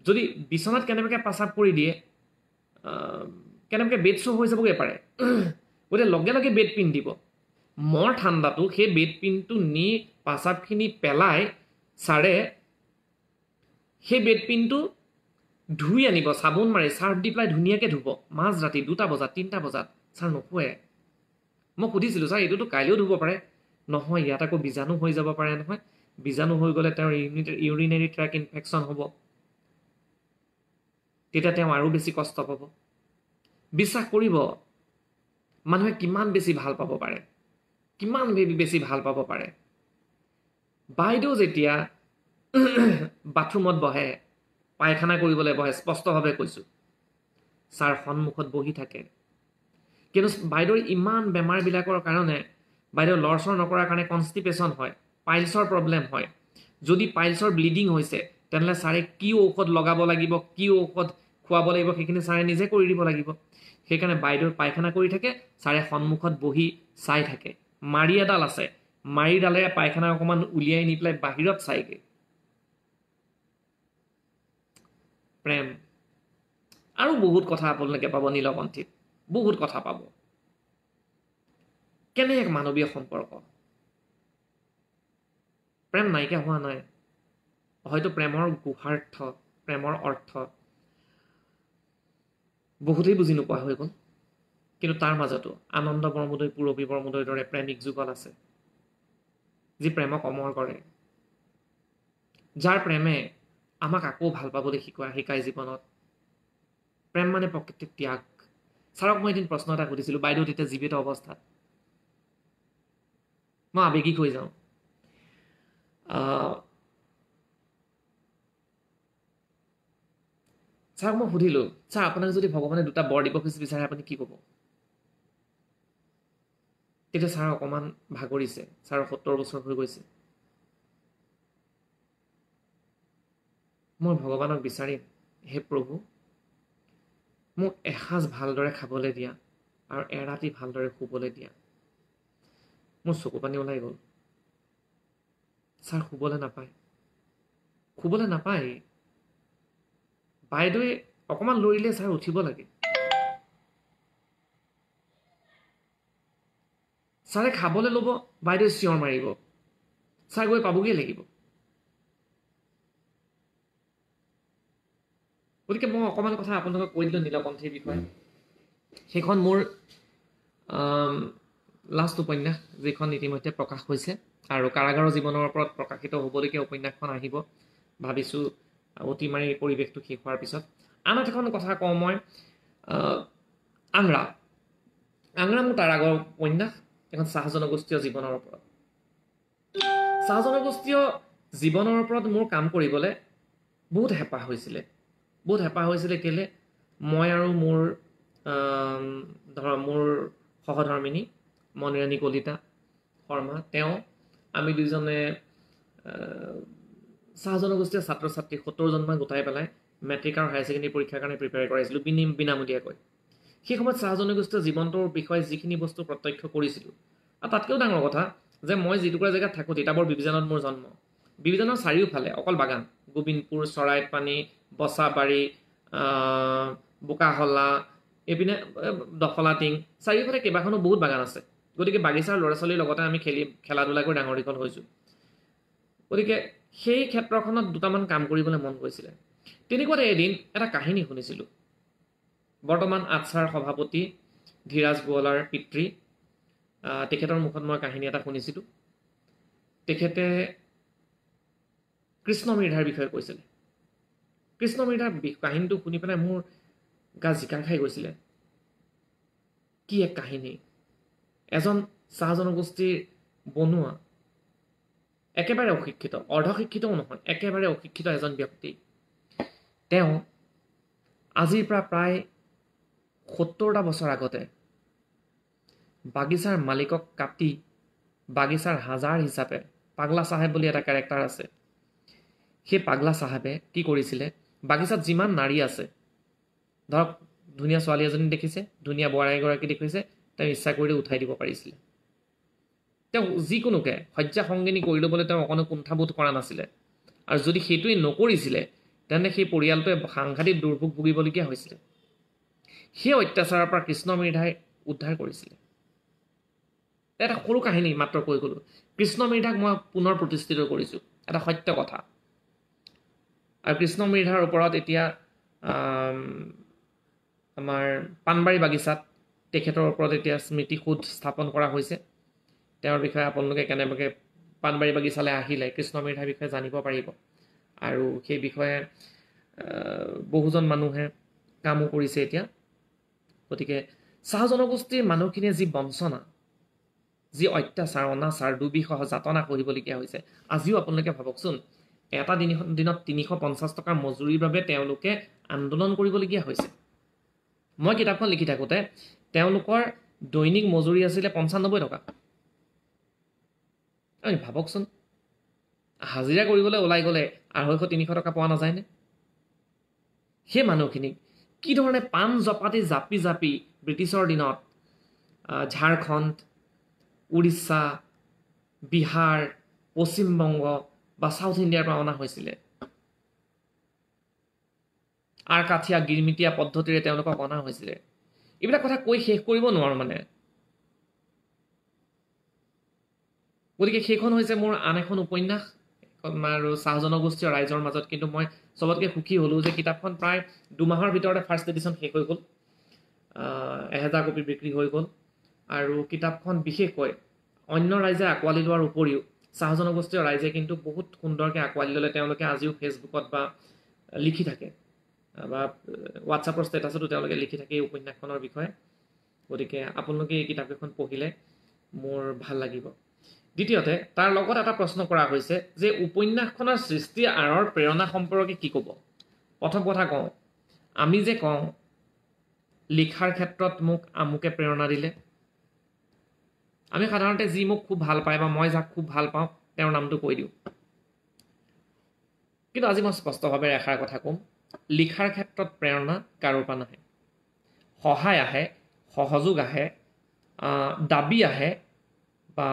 যদি বিচনাত কেনেবাকৈ প্ৰস্ৰাৱ কৰি দিয়ে, কেনেবাকৈ বেড শ্ব' হৈ যাবগৈ পাৰে, গতিকে লগে লগে বেড পিন দিব। মৰ ঠাণ্ডাটো সেই বেড পিনটো নি প্ৰস্ৰাৱখিনি পেলাই ছাৰে সেই বেড পিনটো ধুই আনিব, চাবোন মাৰি চাৰ্ফ দি পেলাই ধুনীয়াকৈ ধুব। মাজ ৰাতি 2টা বজাত 3টা বজাত ছাৰ নুশুৱে। মই সুধিছিলোঁ, ছাৰ এইটোতো কাইলৈও ধুব পাৰে। নহয়, ইয়াত আকৌ বীজাণু হৈ যাব পাৰে নহয়, বীজাণু হৈ গ'লে তেওঁৰ ইউৰিনেৰী ট্ৰেক ইনফেকশ্যন হ'ব, তেতিয়া তেওঁ আৰু বেছি কষ্ট পাব। বিশ্বাস কৰিব, মানুহে কিমান বেছি ভাল পাব পাৰে, কিমান বেছি ভাল পাব পাৰে। বাইদেউ যেতিয়া বাথৰুমত বহে, পায়খানা কৰিবলৈ বহে, স্পষ্টভাৱে কৈছোঁ, ছাৰ সন্মুখত বহি থাকে। কিন্তু বাইদেউৰ ইমান বেমাৰবিলাকৰ কাৰণে, বাইদেউ লৰচৰ নকৰাৰ কাৰণে কনষ্টিপেশ্যন হয়, পাইলছৰ প্ৰব্লেম হয়। যদি পাইলছৰ ব্লিডিং হৈছে, তেনেহ'লে ছাৰে কি ঔষধ লগাব লাগিব, কি ঔষধ খুৱাব লাগিব, সেইখিনি ছাৰে নিজে কৰি দিব লাগিব। সেইকাৰণে বাইদেউ পায়খানা কৰি থাকে, ছাৰে সন্মুখত বহি চাই থাকে। মাৰি এডাল আছে, মাৰিডালেৰে পায়খানা অকণমান উলিয়াই নি পেলাই বাহিৰত চাইগৈ। প্ৰেম। আৰু বহুত কথা আপোনালোকে পাব নীলকণ্ঠীত, বহুত কথা পাব। কেনে এক মানৱীয় সম্পৰ্ক। প্ৰেম নাইকিয়া হোৱা নাই। হয়তো প্ৰেমৰ গুহাৰ্থ, প্ৰেমৰ অৰ্থ বহুতেই বুজি নোপোৱা হৈ গ'ল, কিন্তু তাৰ মাজতো আনন্দ বৰমুদৈ, পূৰবী বৰমুদৈৰ দৰে প্ৰেমিক যুগল আছে, যি প্ৰেমক অমৰ কৰে, যাৰ প্ৰেমে আমাক আকৌ ভাল পাবলৈ শিকায় জীৱনত। প্ৰেম মানে প্ৰকৃতিক ত্যাগ। ছাৰক মই এদিন প্ৰশ্ন এটা সুধিছিলোঁ, বাইদেউ তেতিয়া জীৱিত অৱস্থাত। মই আৱেগিক হৈ যাওঁ। ছাৰক মই সুধিলোঁ, ছাৰ আপোনাক যদি ভগৱানে 2টা বৰ দিব বিচাৰে, আপুনি কি ক'ব? তেতিয়া ছাৰ অকণমান ভাগৰিছে, ছাৰৰ 70 বছৰ হৈ গৈছে। মই ভগৱানক বিচাৰিম, হে প্ৰভু, মোক এসাঁজ ভালদৰে খাবলৈ দিয়া আৰু এৰাতি ভালদৰে শুবলৈ দিয়া। মোৰ চকু পানী ওলাই গ'ল। ছাৰ শুবলৈ নাপায়। বাইদেৱে অকণমান লৰিলে ছাৰ উঠিব লাগে। ছাৰে খাবলৈ ল'ব, বাইদেৱে চিঞৰ মাৰিব, ছাৰ গৈ পাবগৈ লাগিব। গতিকে মই অকণমান কথা আপোনালোকক কৈ দিলোঁ নীলকণ্ঠীৰ বিষয়ে। সেইখন মোৰ লাষ্ট উপন্যাস, যিখন ইতিমধ্যে প্ৰকাশ হৈছে আৰু কাৰাগাৰৰ জীৱনৰ ওপৰত প্ৰকাশিত হ'বলগীয়া উপন্যাসখন আহিব ভাবিছোঁ অতিমাৰী পৰিৱেশটো শেষ হোৱাৰ পিছত। আন এখন কথা কওঁ মই, আংৰা মোৰ তাৰ আগৰ উপন্যাস, এখন চাহ জনগোষ্ঠীয় জীৱনৰ ওপৰত। চাহ জনগোষ্ঠীয় জীৱনৰ ওপৰত মোৰ কাম কৰিবলৈ বহুত হেঁপাহ হৈছিলে কেলে, মই আৰু মোৰ মোৰ সহধৰ্মিনী মণিৰাণী কলিতা শৰ্মা, আমি দুজনে চাহ জনগোষ্ঠীয় ছাত্ৰ ছাত্ৰী 70 জনমান গোটাই পেলাই মেট্ৰিক আৰু হায়াৰ ছেকেণ্ডেৰী পৰীক্ষাৰ কাৰণে প্ৰিপেয়াৰ কৰাইছিলোঁ বিনামূলীয়াকৈ। সেই সময়ত চাহ জনগোষ্ঠীয় জীৱনটোৰ বিষয়ে যিখিনি বস্তু প্ৰত্যক্ষ কৰিছিলোঁ, আৰু তাতকৈও ডাঙৰ কথা যে মই যিটুকুৰা জেগাত থাকোঁ, তিতাবৰ বিবিজানত মোৰ জন্ম। বিবিজানৰ চাৰিওফালে অকল বাগান, গোবিন্দপুৰ, চৰাইপানী, বচাবাৰী, বোকাহলা, এইপিনে দফলাটিং, চাৰিওফালে কেইবাখনো বহুত বাগান আছে। গতিকে বাগিচাৰ ল'ৰা ছোৱালীৰ লগতে আমি খেলা ধূলা কৰি ডাঙৰ দীঘল হৈছোঁ। গতিকে সেই ক্ষেত্ৰখনত দুটামান কাম কৰিবলৈ মন গৈছিলে। তেনেকুৱাতে এদিন এটা কাহিনী শুনিছিলোঁ। বৰ্তমান আটছাৰ সভাপতি ধীৰাজ গোৱালাৰ পিতৃ, তেখেতৰ মুখত মই কাহিনী এটা শুনিছিলোঁ। তেখেতে কৃষ্ণ মৃধাৰ বিষয়ে কৈছিলে। কৃষ্ণ মৃধাৰ কাহিনীটো শুনি পেলাই মোৰ গা জিকাৰ খাই গৈছিলে। কি এক কাহিনী! এজন চাহ জনগোষ্ঠীৰ বনুৱা, একেবাৰে অশিক্ষিত, অৰ্ধশিক্ষিতও নহয়, একেবাৰে অশিক্ষিত এজন ব্যক্তি, তেওঁ আজিৰ পৰা প্ৰায় 70টা বছৰ আগতে বাগিচাৰ মালিকক কাটি বাগিচাৰ হাজাৰ হিচাপে, পাগলা চাহেব বুলি এটা কেৰেক্টাৰ আছে, সেই পাগলা চাহেবে কি কৰিছিলে, বাগিচাত যিমান নাৰী আছে, ধৰক ধুনীয়া ছোৱালী এজনী দেখিছে, ধুনীয়া বোৱাৰী এগৰাকী দেখিছে, তেওঁ ইচ্ছা কৰিলে উঠাই দিব পাৰিছিলে। তেওঁ যিকোনোকে শয্যা সংগিনী কৰি ল'বলৈ তেওঁ অকণো কুণ্ঠাবোধ কৰা নাছিলে। আৰু যদি সেইটোৱেই নকৰিছিলে, তেন্তে সেই পৰিয়ালটোৱে সাংঘাতিক দুৰ্ভোগ ভুগিবলগীয়া হৈছিলে। সেই অত্যাচাৰৰ পৰা কৃষ্ণ মৃধাই উদ্ধাৰ কৰিছিলে। এটা সৰু কাহিনী মাত্ৰ কৈ গ'লোঁ। কৃষ্ণ মৃধাক মই পুনৰ প্ৰতিষ্ঠিত কৰিছোঁ, এটা সত্য কথা। আৰু কৃষ্ণ মৃধাৰ ওপৰত এতিয়া আমাৰ পাণবাৰী বাগিচাত তেখেতৰ ওপৰত এতিয়া স্মৃতিসৌধ স্থাপন কৰা হৈছে। তেওঁৰ বিষয়ে আপোনালোকে কেনেবাকৈ পাণবাৰী বাগিচালৈ আহিলে কৃষ্ণ মৃধাৰ বিষয়ে জানিব পাৰিব। আৰু সেই বিষয়ে বহুজন মানুহে কামো কৰিছে এতিয়া। গতিকে চাহ জনগোষ্ঠীৰ মানুহখিনিয়ে যি বঞ্চনা, যি অত্যাচাৰ, অনাচাৰ, দুৰ্বিষহ যাতনা কৰিবলগীয়া হৈছে, আজিও আপোনালোকে ভাবকচোন, এটা দিনত 350 টকাৰ মজুৰিৰ বাবে তেওঁলোকে আন্দোলন কৰিবলগীয়া হৈছে। মই কিতাপখন লিখি থাকোঁতে তেওঁলোকৰ দৈনিক মজুৰি আছিলে 95 টকা। আমি ভাবকচোন, হাজিৰা কৰিবলৈ ওলাই গ'লে 250-300 টকা পোৱা নাযায়নে? সেই মানুহখিনিক কি ধৰণে পাণ জপাতি জাপি জাপি ব্ৰিটিছৰ দিনত ঝাৰখণ্ড, উৰিষ্যা, বিহাৰ, পশ্চিমবংগ বা ছাউথ ইণ্ডিয়াৰ পৰা অনা হৈছিলে। আৰকাঠীয়া, গিৰমিটীয়া পদ্ধতিৰে তেওঁলোকক অনা হৈছিলে। এইবিলাক কথা কৈ শেষ কৰিব নোৱাৰোঁ মানে। গতিকে সেইখন হৈছে মোৰ আন এখন উপন্যাস আৰু চাহ জনগোষ্ঠীয় ৰাইজৰ মাজত। কিন্তু মই চবতকৈ সুখী হ'লোঁ যে কিতাপখন প্ৰায় 2 মাহৰ ভিতৰতে ফাৰ্ষ্ট এডিশ্যন শেষ হৈ গ'ল, 1000 কপি বিক্ৰী হৈ গ'ল। আৰু কিতাপখন বিশেষকৈ অন্য ৰাইজে আঁকোৱালি লোৱাৰ উপৰিও চাহ জনগোষ্ঠীয় ৰাইজে কিন্তু বহুত সুন্দৰকৈ আঁকোৱালি ল'লে। তেওঁলোকে আজিও ফেচবুকত বা লিখি থাকে, বা হোৱাটছআপৰ ষ্টেটাছতো তেওঁলোকে লিখি থাকে এই উপন্যাসখনৰ বিষয়ে। গতিকে আপোনালোকে এই কিতাপকেইখন পঢ়িলে মোৰ ভাল লাগিব। দ্বিতীয়তে, তাৰ লগত এটা প্ৰশ্ন কৰা হৈছে যে উপন্যাসখনৰ সৃষ্টি আঁৰৰ প্ৰেৰণা সম্পৰ্কে কি ক'ব। প্ৰথম কথা কওঁ, আমি যে কওঁ লিখাৰ ক্ষেত্ৰত মোক আমুকে প্ৰেৰণা দিলে, আমি সাধাৰণতে যি মোক খুব ভাল পায় বা মই যাক খুব ভাল পাওঁ তেওঁৰ নামটো কৈ দিওঁ। কিন্তু আজি মই স্পষ্টভাৱে এষাৰ কথা ক'ম, লিখাৰ ক্ষেত্ৰত প্ৰেৰণা কাৰোৰ পৰা নাহে। সহায় আহে, সহযোগ আহে, দাবী আহে বা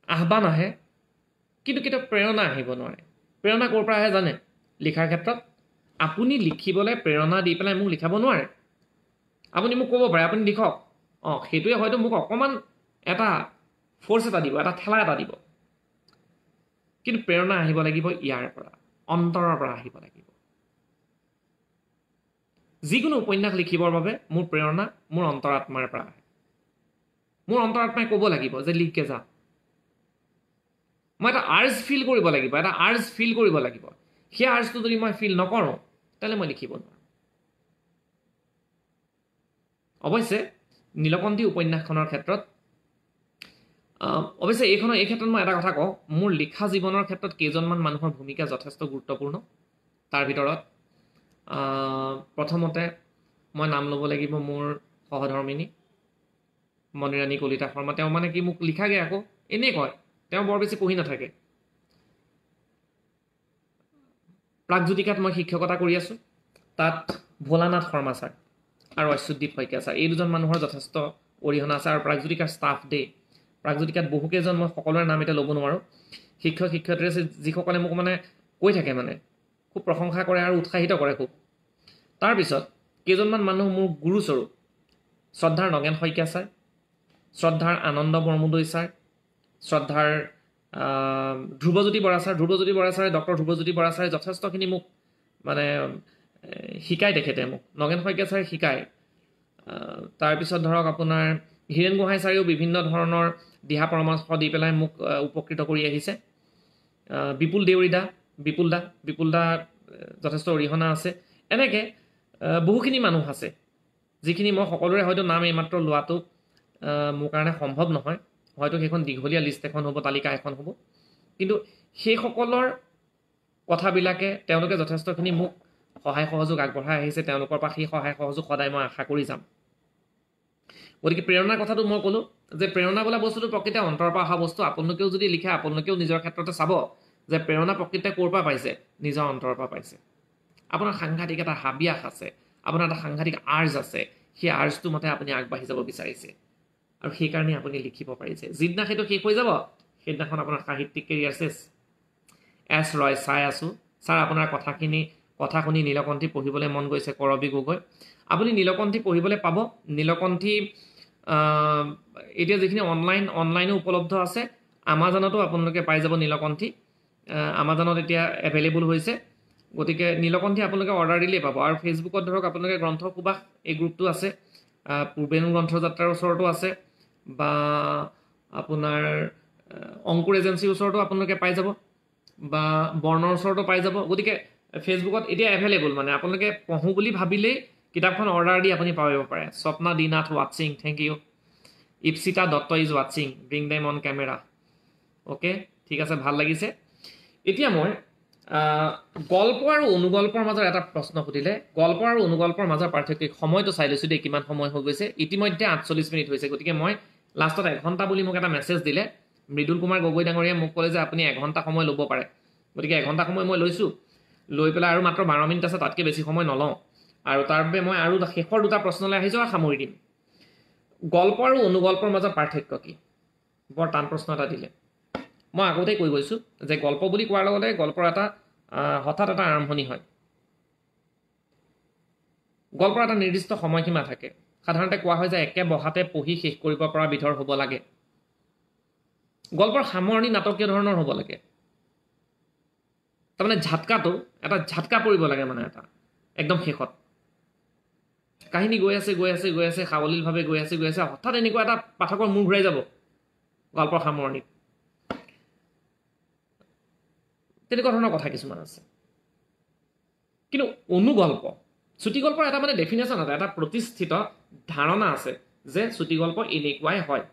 আহ্বান আহে, কিন্তু কেতিয়াও প্ৰেৰণা আহিব নোৱাৰে। প্ৰেৰণা ক'ৰ পৰা আহে জানে? লিখাৰ ক্ষেত্ৰত আপুনি লিখিবলৈ প্ৰেৰণা দি পেলাই মোক লিখাব নোৱাৰে। আপুনি মোক ক'ব পাৰে আপুনি লিখক, সেইটোৱে হয়তো মোক অকণমান এটা ফ'ৰ্চ এটা দিব, এটা ঠেলা এটা দিব। কিন্তু প্ৰেৰণা আহিব লাগিব ইয়াৰ পৰা, অন্তৰৰ পৰা আহিব লাগিব। যিকোনো উপন্যাস লিখিবৰ বাবে মোৰ প্ৰেৰণা মোৰ অন্তৰাত্মাৰ পৰা আহে। মোৰ অন্তৰাত্মাই ক'ব লাগিব যে লিখকে যা। মই এটা আৰ্জ ফিল কৰিব লাগিব, সেই আৰ্জটো যদি মই ফিল নকৰোঁ তেতিয়াহ'লে মই লিখিব নোৱাৰোঁ। অৱশ্যে নীলকণ্ঠী উপন্যাসখনৰ ক্ষেত্ৰত এই ক্ষেত্ৰত মই এটা কথা কওঁ, মোৰ লিখা জীৱনৰ ক্ষেত্ৰত কেইজনমান মানুহৰ ভূমিকা যথেষ্ট গুৰুত্বপূৰ্ণ। তাৰ ভিতৰত প্ৰথমতে মই নাম ল'ব লাগিব মোৰ সহধৰ্মিনী মণিৰাণী কলিতা শৰ্মা। তেওঁ মানে কি মোক লিখাগে আকৌ এনেই কয়, তেওঁ বৰ বেছি পঢ়ি নাথাকে। প্ৰাগজ্যোতিকাত মই শিক্ষকতা কৰি আছোঁ। তাত ভোলানাথ শৰ্মা ছাৰ আৰু অচ্যুতদ্বীপ শইকীয়া ছাৰ, এই দুজন মানুহৰ যথেষ্ট অৰিহণা আছে। আৰু প্ৰাগজ্যোতিকাৰ ষ্টাফ প্ৰাগজ্যোতিকাত বহুকেইজন, মই সকলোৰে নাম এতিয়া ল'ব নোৱাৰোঁ, শিক্ষক শিক্ষয়িত্ৰী আছে যিসকলে মোক মানে কৈ থাকে, মানে খুব প্ৰশংসা কৰে আৰু উৎসাহিত কৰে খুব। তাৰপিছত কেইজনমান মানুহ মোৰ গুৰুস্বৰূপ, শ্ৰদ্ধাৰ নগেন শইকীয়া ছাৰ, শ্ৰদ্ধাৰ আনন্দ বৰমুদৈ ছাৰ, শ্ৰদ্ধাৰ ধ্ৰুৱজ্যোতি বৰা ছাৰ। ধ্ৰুৱজ্যোতি বৰা ছাৰে, ডক্টৰ ধ্ৰুৱজ্যোতি বৰা ছাৰে যথেষ্টখিনি মোক মানে শিকায়, তেখেতে মোক, নগেন শইকীয়া ছাৰে শিকায়। তাৰপিছত ধৰক আপোনাৰ হীৰেণ গোহাঁই ছাৰেও বিভিন্ন ধৰণৰ দিহা পৰামৰ্শ দি পেলাই মোক উপকৃত কৰি আহিছে। বিপুল দেউৰীদা, বিপুলদা যথেষ্ট অৰিহণা আছে। এনেকৈ বহুখিনি মানুহ আছে, যিখিনি মই সকলোৰে হয়তো নাম এইমাত্ৰ লোৱাটো মোৰ কাৰণে সম্ভৱ নহয়, হয়তো সেইখন দীঘলীয়া লিষ্ট এখন হ'ব, তালিকা এখন হ'ব। কিন্তু সেইসকলৰ কথাবিলাকে তেওঁলোকে যথেষ্টখিনি মোক সহায় সহযোগ আগবঢ়াই আহিছে। তেওঁলোকৰ পৰা সেই সহায় সহযোগ সদায় মই আশা কৰি যাম। গতিকে প্ৰেৰণাৰ কথাটো মই ক'লোঁ যে প্ৰেৰণা বোলা বস্তুটো প্ৰকৃতে অন্তৰৰ পৰা অহা বস্তু। আপোনালোকেও যদি লিখে, আপোনালোকেও নিজৰ ক্ষেত্ৰতে চাব যে প্ৰেৰণা প্ৰকৃতে ক'ৰ পৰা পাইছে, নিজৰ অন্তৰৰ পৰা পাইছে। আপোনাৰ সাংঘাতিক এটা হাবিয়াস আছে, আপোনাৰ এটা সাংঘাতিক আৰ্জ আছে, সেই আৰ্জটো মতে আপুনি আগবাঢ়ি যাব বিচাৰিছে আৰু সেইকাৰণে আপুনি লিখিব পাৰিছে। যিদিনা সেইটো শেষ হৈ যাব, সেইদিনাখন আপোনাৰ সাহিত্যিক কেৰিয়াৰ চেছ। এছ ৰয়, চাই আছোঁ ছাৰ, আপোনাৰ কথা শুনি নীলকণ্ঠী পঢ়িবলৈ মন গৈছে। কৰবী গগৈ, আপুনি নীলকণ্ঠী পঢ়িবলৈ পাব। নীলকণ্ঠী এতিয়া যিখিনি অনলাইনো উপলব্ধ আছে, আমাজনতো আপোনালোকে পাই যাব নীলকণ্ঠী। আমাজনত এতিয়া এভেইলেবল হৈছে। গতিকে নীলকণ্ঠী আপোনালোকে অৰ্ডাৰ দিলেই পাব। আৰু ফেচবুকত ধৰক আপোনালোকে গ্ৰন্থ সুবাস এই গ্ৰুপটো আছে, পূৰ্বেণু গ্ৰন্থযাত্ৰাৰ ওচৰতো আছে, বা আপোনাৰ অংকুৰ এজেঞ্চিৰ ওচৰতো আপোনালোকে পাই যাব, বা বৰ্ণৰ ওচৰতো পাই যাব। গতিকে ফেচবুকত এতিয়া এভেইলেবল, মানে আপোনালোকে পঢ়োঁ বুলি ভাবিলেই কিতাপখন অৰ্ডাৰ দি আপুনি পাব পাৰে। স্বপ্না ডি নাথ ৱাটছিং, thank you. Ipshita Dutta is ৱাটছিং, bring them on camera. Okay, ঠিক আছে, ভাল লাগিছে। এতিয়া মই গল্প আৰু অনুগল্পৰ মাজৰ এটা প্ৰশ্ন সুধিলে, গল্প আৰু অনুগল্পৰ মাজৰ পাৰ্থক্য। সময়টো চাই লৈছোঁ দেই, কিমান সময় হৈ গৈছে। ইতিমধ্যে 48 মিনিট হৈছে। গতিকে মই লাষ্টত 1 ঘণ্টা বুলি মোক এটা মেছেজ দিলে মৃদুল কুমাৰ গগৈ ডাঙৰীয়াই, মোক ক'লে যে আপুনি 1 ঘণ্টা সময় ল'ব পাৰে। গতিকে 1 ঘণ্টা সময় মই লৈছোঁ, লৈ পেলাই আৰু মাত্ৰ 12 মিনিট আছে, তাতকৈ বেছি সময় নলওঁ। আৰু তাৰ বাবে মই আৰু শেষৰ 2টা প্ৰশ্নলৈ আহিছোঁ আৰু সামৰি দিম। গল্প আৰু অনুগল্পৰ মাজৰ পাৰ্থক্য কি? বৰ টান প্ৰশ্ন এটা দিলে। মই আগতেই কৈ গৈছোঁ যে গল্প বুলি কোৱাৰ লগতে গল্পৰ এটা হঠাৎ এটা আৰম্ভণি হয়। গল্পৰ এটা নিৰ্দিষ্ট সময়সীমা থাকে। সাধাৰণতে কোৱা হয় যে একে বহাতে পঢ়ি শেষ কৰিব পৰা বিধৰ হ'ব লাগে। গল্পৰ সামৰণি নাটকীয় ধৰণৰ হ'ব লাগে। তাৰমানে এটা ঝাটকা পৰিব লাগে, মানে এটা একদম শেষত কাহিনী গৈ আছে সাৱলীলভাৱে গৈ আছে, হঠাৎ এনেকুৱা এটা পাঠকৰ মূৰ ঘূৰাই যাব গল্পৰ সামৰণিত। তেনেকুৱা ধৰণৰ কথা কিছুমান আছে। কিন্তু অনুগল্প, চুটিগল্পৰ এটা মানে ডেফিনেশ্যন আছে, এটা প্ৰতিষ্ঠিত ধাৰণা আছে যে চুটিগল্প এনেকুৱাই হয়।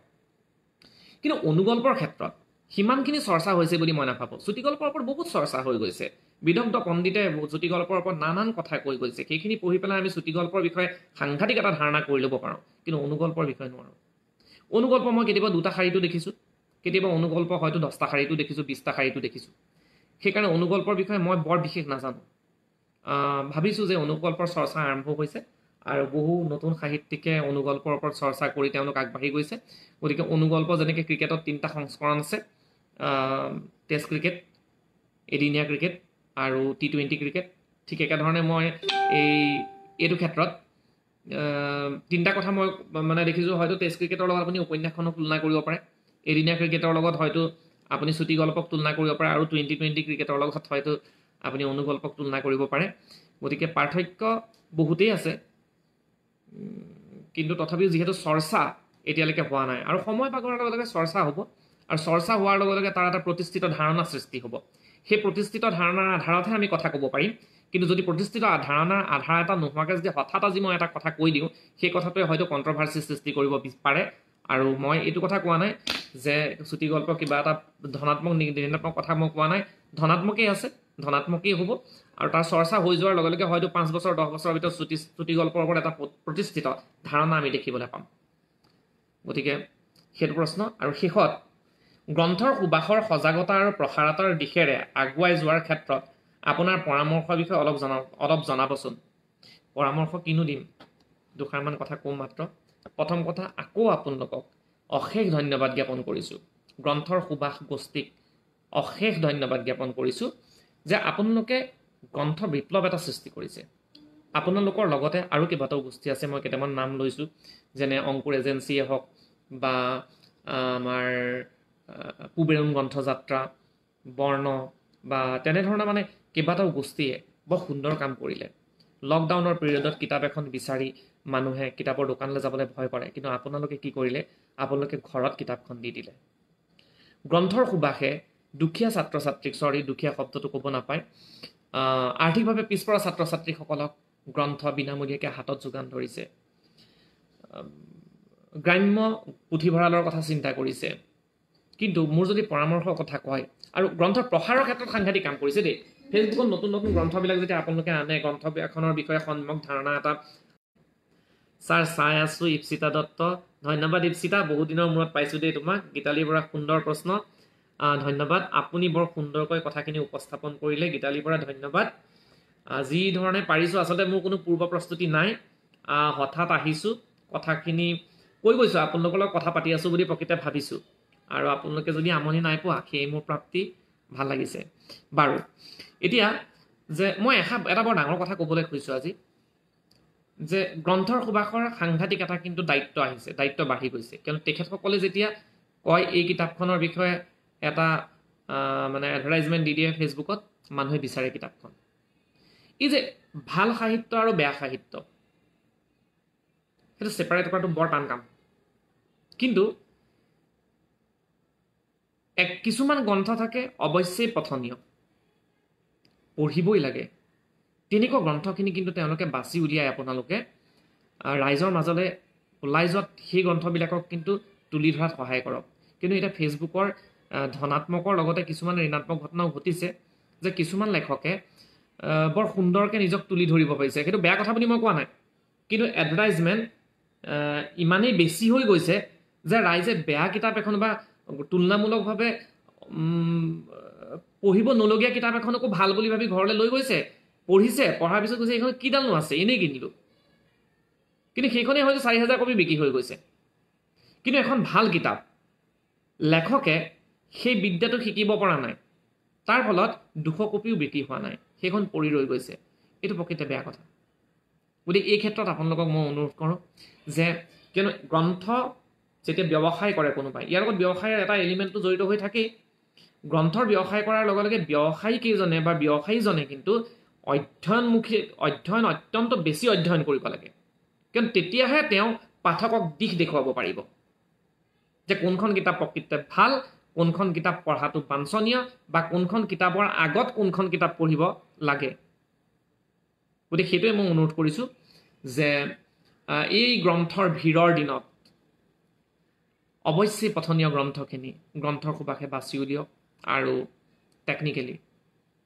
কিন্তু অনুগল্পৰ ক্ষেত্ৰত সিমানখিনি চৰ্চা হৈছে বুলি মই নাভাবোঁ। চুটিগল্পৰ ওপৰত বহুত চৰ্চা হৈ গৈছে। বিদগ্ধ পণ্ডিতে চুটিগল্পৰ ওপৰত নানান কথা কৈ গৈছে। সেইখিনি পঢ়ি পেলাই আমি চুটিগল্পৰ বিষয়ে সাংঘাতিক এটা ধাৰণা কৰি ল'ব পাৰোঁ, কিন্তু অনুগল্পৰ বিষয়ে নোৱাৰোঁ। অনুগল্প মই কেতিয়াবা 2টা শাৰীটো দেখিছোঁ, কেতিয়াবা অনুগল্প হয়তো 10টা শাৰীটো দেখিছোঁ, 20টা শাৰীটো দেখিছোঁ। সেইকাৰণে অনুগল্পৰ বিষয়ে মই বৰ বিশেষ নাজানো। ভাবিছোঁ যে অনুগল্পৰ চৰ্চা আৰম্ভ হৈছে আৰু বহু নতুন সাহিত্যিকে অনুগল্পৰ ওপৰত চৰ্চা কৰি তেওঁলোক আগবাঢ়ি গৈছে। গতিকে অনুগল্প যেনেকৈ ক্ৰিকেটত 3টা সংস্কৰণ আছে, টেষ্ট ক্ৰিকেট, এদিনীয়া ক্ৰিকেট আৰু T20 ক্ৰিকেট, ঠিক একেধৰণে মই এইটো ক্ষেত্ৰত 3টা কথা মই মানে দেখিছোঁ। হয়তো টেষ্ট ক্ৰিকেটৰ লগত আপুনি উপন্যাসখনক তুলনা কৰিব পাৰে, এদিনীয়া ক্ৰিকেটৰ লগত হয়তো আপুনি চুটিগল্পক তুলনা কৰিব পাৰে, আৰু 2020 ক্ৰিকেটৰ লগত হয়তো আপুনি অনুগল্পক তুলনা কৰিব পাৰে। গতিকে পাৰ্থক্য বহুতেই আছে, কিন্তু তথাপিও যিহেতু চৰ্চা এতিয়ালৈকে হোৱা নাই, আৰু সময় পাগলৰ লগে লগে চৰ্চা হ'ব, আৰু চৰ্চা হোৱাৰ লগে লগে তাৰ এটা প্ৰতিষ্ঠিত ধাৰণা সৃষ্টি হ'ব। সেই প্ৰতিষ্ঠিত ধাৰণাৰ আধাৰতহে আমি কথা ক'ব পাৰিম। কিন্তু যদি প্ৰতিষ্ঠিত ধাৰণাৰ আধাৰ এটা নোহোৱাকৈ যদি হঠাৎ আজি মই এটা কথা কৈ দিওঁ, সেই কথাটোৱে হয়তো কণ্ট্ৰভাৰ্চি সৃষ্টি কৰিব পাৰে। আৰু মই এইটো কথা কোৱা নাই যে চুটিগল্প কিবা এটা ধনাত্মক ঋণাত্মক কথা মই কোৱা নাই, ধনাত্মকেই আছে, ধনাত্মকেই হ'ব আৰু তাৰ চৰ্চা হৈ যোৱাৰ লগে লগে হয়তো 5 বছৰ 10 বছৰৰ ভিতৰত চুটি গল্পৰ ওপৰত এটা প্ৰতিষ্ঠিত ধাৰণা আমি দেখিবলৈ পাম। গতিকে সেইটো প্ৰশ্ন। আৰু শেষত গ্ৰন্থৰ সুবাসৰ সজাগতা আৰু প্ৰসাৰতাৰ দিশেৰে আগুৱাই যোৱাৰ ক্ষেত্ৰত আপোনাৰ পৰামৰ্শৰ বিষয়ে অলপ জনাবচোন। পৰামৰ্শ কিনো দিম, দুষাৰমান কথা কম মাত্ৰ। প্ৰথম কথা, আকৌ আপোনালোকক অশেষ ধন্যবাদ জ্ঞাপন কৰিছোঁ, গ্ৰন্থৰ সুবাস গোষ্ঠীক অশেষ ধন্যবাদ জ্ঞাপন কৰিছোঁ যে আপোনালোকে গ্ৰন্থ বিপ্লৱ এটা সৃষ্টি কৰিছে। আপোনালোকৰ লগতে আৰু কেইবাটাও গোষ্ঠী আছে, মই কেইটামান নাম লৈছোঁ, যেনে অংকুৰ এজেঞ্চিয়ে হওক বা আমাৰ পুবেৰুণ গ্ৰন্থযাত্ৰা, বৰ্ণ বা তেনেধৰণৰ মানে কেইবাটাও গোষ্ঠীয়ে বৰ সুন্দৰ কাম কৰিলে। লকডাউনৰ পিৰিয়ডত কিতাপ এখন বিচাৰি মানুহে কিতাপৰ দোকানলৈ যাবলৈ ভয় কৰে, কিন্তু আপোনালোকে কি কৰিলে, আপোনালোকে ঘৰত কিতাপখন দি দিলে। গ্ৰন্থৰ সুবাসে দুখীয়া ছাত্ৰ ছাত্ৰীক, দুখীয়া শব্দটো ক'ব নাপায়, আৰ্থিকভাৱে পিছপৰা ছাত্ৰ ছাত্ৰীসকলক গ্ৰন্থ বিনামূলীয়াকৈ হাতত যোগান ধৰিছে। গ্ৰাম্য পুথিভঁৰালৰ কথা চিন্তা কৰিছে। কিন্তু মোৰ যদি পৰামৰ্শৰ কথা কয়, আৰু গ্ৰন্থৰ প্ৰসাৰৰ ক্ষেত্ৰত সাংঘাতিক কাম কৰিছে দেই। ফেচবুকত নতুন নতুন গ্ৰন্থবিলাক যেতিয়া আপোনালোকে আনে, গ্ৰন্থ এখনৰ বিষয়ে সম্যক ধাৰণা এটা। ছাৰ চাই আছোঁ ইপ্সিতা দত্ত, ধন্যবাদ ইপ্সিতা, বহুত দিনৰ মূৰত পাইছোঁ দেই তোমাক। গীতালি বৰা, সুন্দৰ প্ৰশ্ন, ধন্যবাদ। আপুনি বৰ সুন্দৰকৈ কথাখিনি উপস্থাপন কৰিলে, গীতালি বৰা, ধন্যবাদ। যি ধৰণে পাৰিছোঁ, আচলতে মোৰ কোনো পূৰ্ব প্ৰস্তুতি নাই, হঠাৎ আহিছোঁ, কথাখিনি কৈ গৈছোঁ, আপোনালোকৰ লগত কথা পাতি আছোঁ বুলি প্ৰকৃতে ভাবিছোঁ, আৰু আপোনালোকে যদি আমনি নাই পোৱা, সেয়ে মোৰ প্ৰাপ্তি, ভাল লাগিছে। বাৰু, এতিয়া যে মই এটা বৰ ডাঙৰ কথা ক'বলৈ খুজিছোঁ আজি, যে গ্ৰন্থৰ সুবাসৰ সাংঘাতিক এটা কিন্তু দায়িত্ব আহিছে, দায়িত্ব বাঢ়ি গৈছে। কিয়নো তেখেতসকলে যেতিয়া কয় এই কিতাপখনৰ বিষয়ে এটা মানে এডভাৰটাইজমেণ্ট দি দিয়ে ফেচবুকত, মানুহে বিচাৰে কিতাপখন। এই যে ভাল সাহিত্য আৰু বেয়া সাহিত্য, সেইটো ছেপাৰেট কৰাটো বৰ টান কাম। কিন্তু কিছুমান গ্ৰন্থ থাকে অৱশ্যেই পঠনীয়, পঢ়িবই লাগে। তেনেকুৱা গ্ৰন্থখিনি কিন্তু তেওঁলোকে বাছি উলিয়াই আপোনালোকে ৰাইজৰ মাজলৈ ওলাই যোৱাত সেই গ্ৰন্থবিলাকক কিন্তু তুলি ধৰাত সহায় কৰক। কিন্তু এতিয়া ফেচবুকৰ ধনাত্মকৰ লগতে কিছুমান ঋণাত্মক ঘটনাও ঘটিছে, যে কিছুমান লেখকে বৰ সুন্দৰকৈ নিজক তুলি ধৰিব পাৰিছে। সেইটো বেয়া কথা বুলি মই কোৱা নাই, কিন্তু এডভাৰটাইজমেণ্ট ইমানেই বেছি হৈ গৈছে যে ৰাইজে বেয়া কিতাপ এখন বা তুলনামূলকভাৱে পঢ়িব নলগীয়া কিতাপ এখনকো ভাল বুলি ভাবি ঘৰলৈ লৈ গৈছে, পঢ়িছে, পঢ়াৰ পিছত কৈছে এইখন কিডালনো আছে, এনেই কিনিলোঁ। কিন্তু সেইখনেই হয়তো 4000 কপি বিক্ৰী হৈ গৈছে। কিন্তু এখন ভাল কিতাপ, লেখকে সেই বিদ্যাটো শিকিব পৰা নাই, তাৰ ফলত 200 কপিও বিক্ৰী হোৱা নাই, সেইখন পৰি ৰৈ গৈছে। এইটো প্ৰকৃতে বেয়া কথা। গতিকে এই ক্ষেত্ৰত আপোনালোকক মই অনুৰোধ কৰোঁ যে, কিয়নো গ্ৰন্থ যেতিয়া ব্যৱসায় কৰে কোনোবাই, ইয়াৰ লগত ব্যৱসায়ৰ এটা এলিমেণ্টটো জড়িত হৈ থাকেই। গ্ৰন্থৰ ব্যৱসায় কৰাৰ লগে লগে ব্যৱসায়ীকেইজনে বা ব্যৱসায়ীজনে কিন্তু অধ্যয়ন অত্যন্ত বেছি অধ্যয়ন কৰিব লাগে। কিয়নো তেতিয়াহে তেওঁ পাঠকক দিশ দেখুৱাব পাৰিব যে কোনখন কিতাপ প্ৰকৃততে ভাল, কোনখন কিতাপ পঢ়াটো বাঞ্ছনীয়, বা কোনখন কিতাপৰ আগত কোনখন কিতাপ পঢ়িব লাগে। গতিকে সেইটোৱে মই অনুৰোধ কৰিছোঁ যে এই গ্ৰন্থৰ ভিৰৰ দিনত অৱশ্যেই পঠনীয় গ্ৰন্থখিনি গ্ৰন্থৰ সুবাসে বাছি উলিয়াওক, আৰু টেকনিকেলি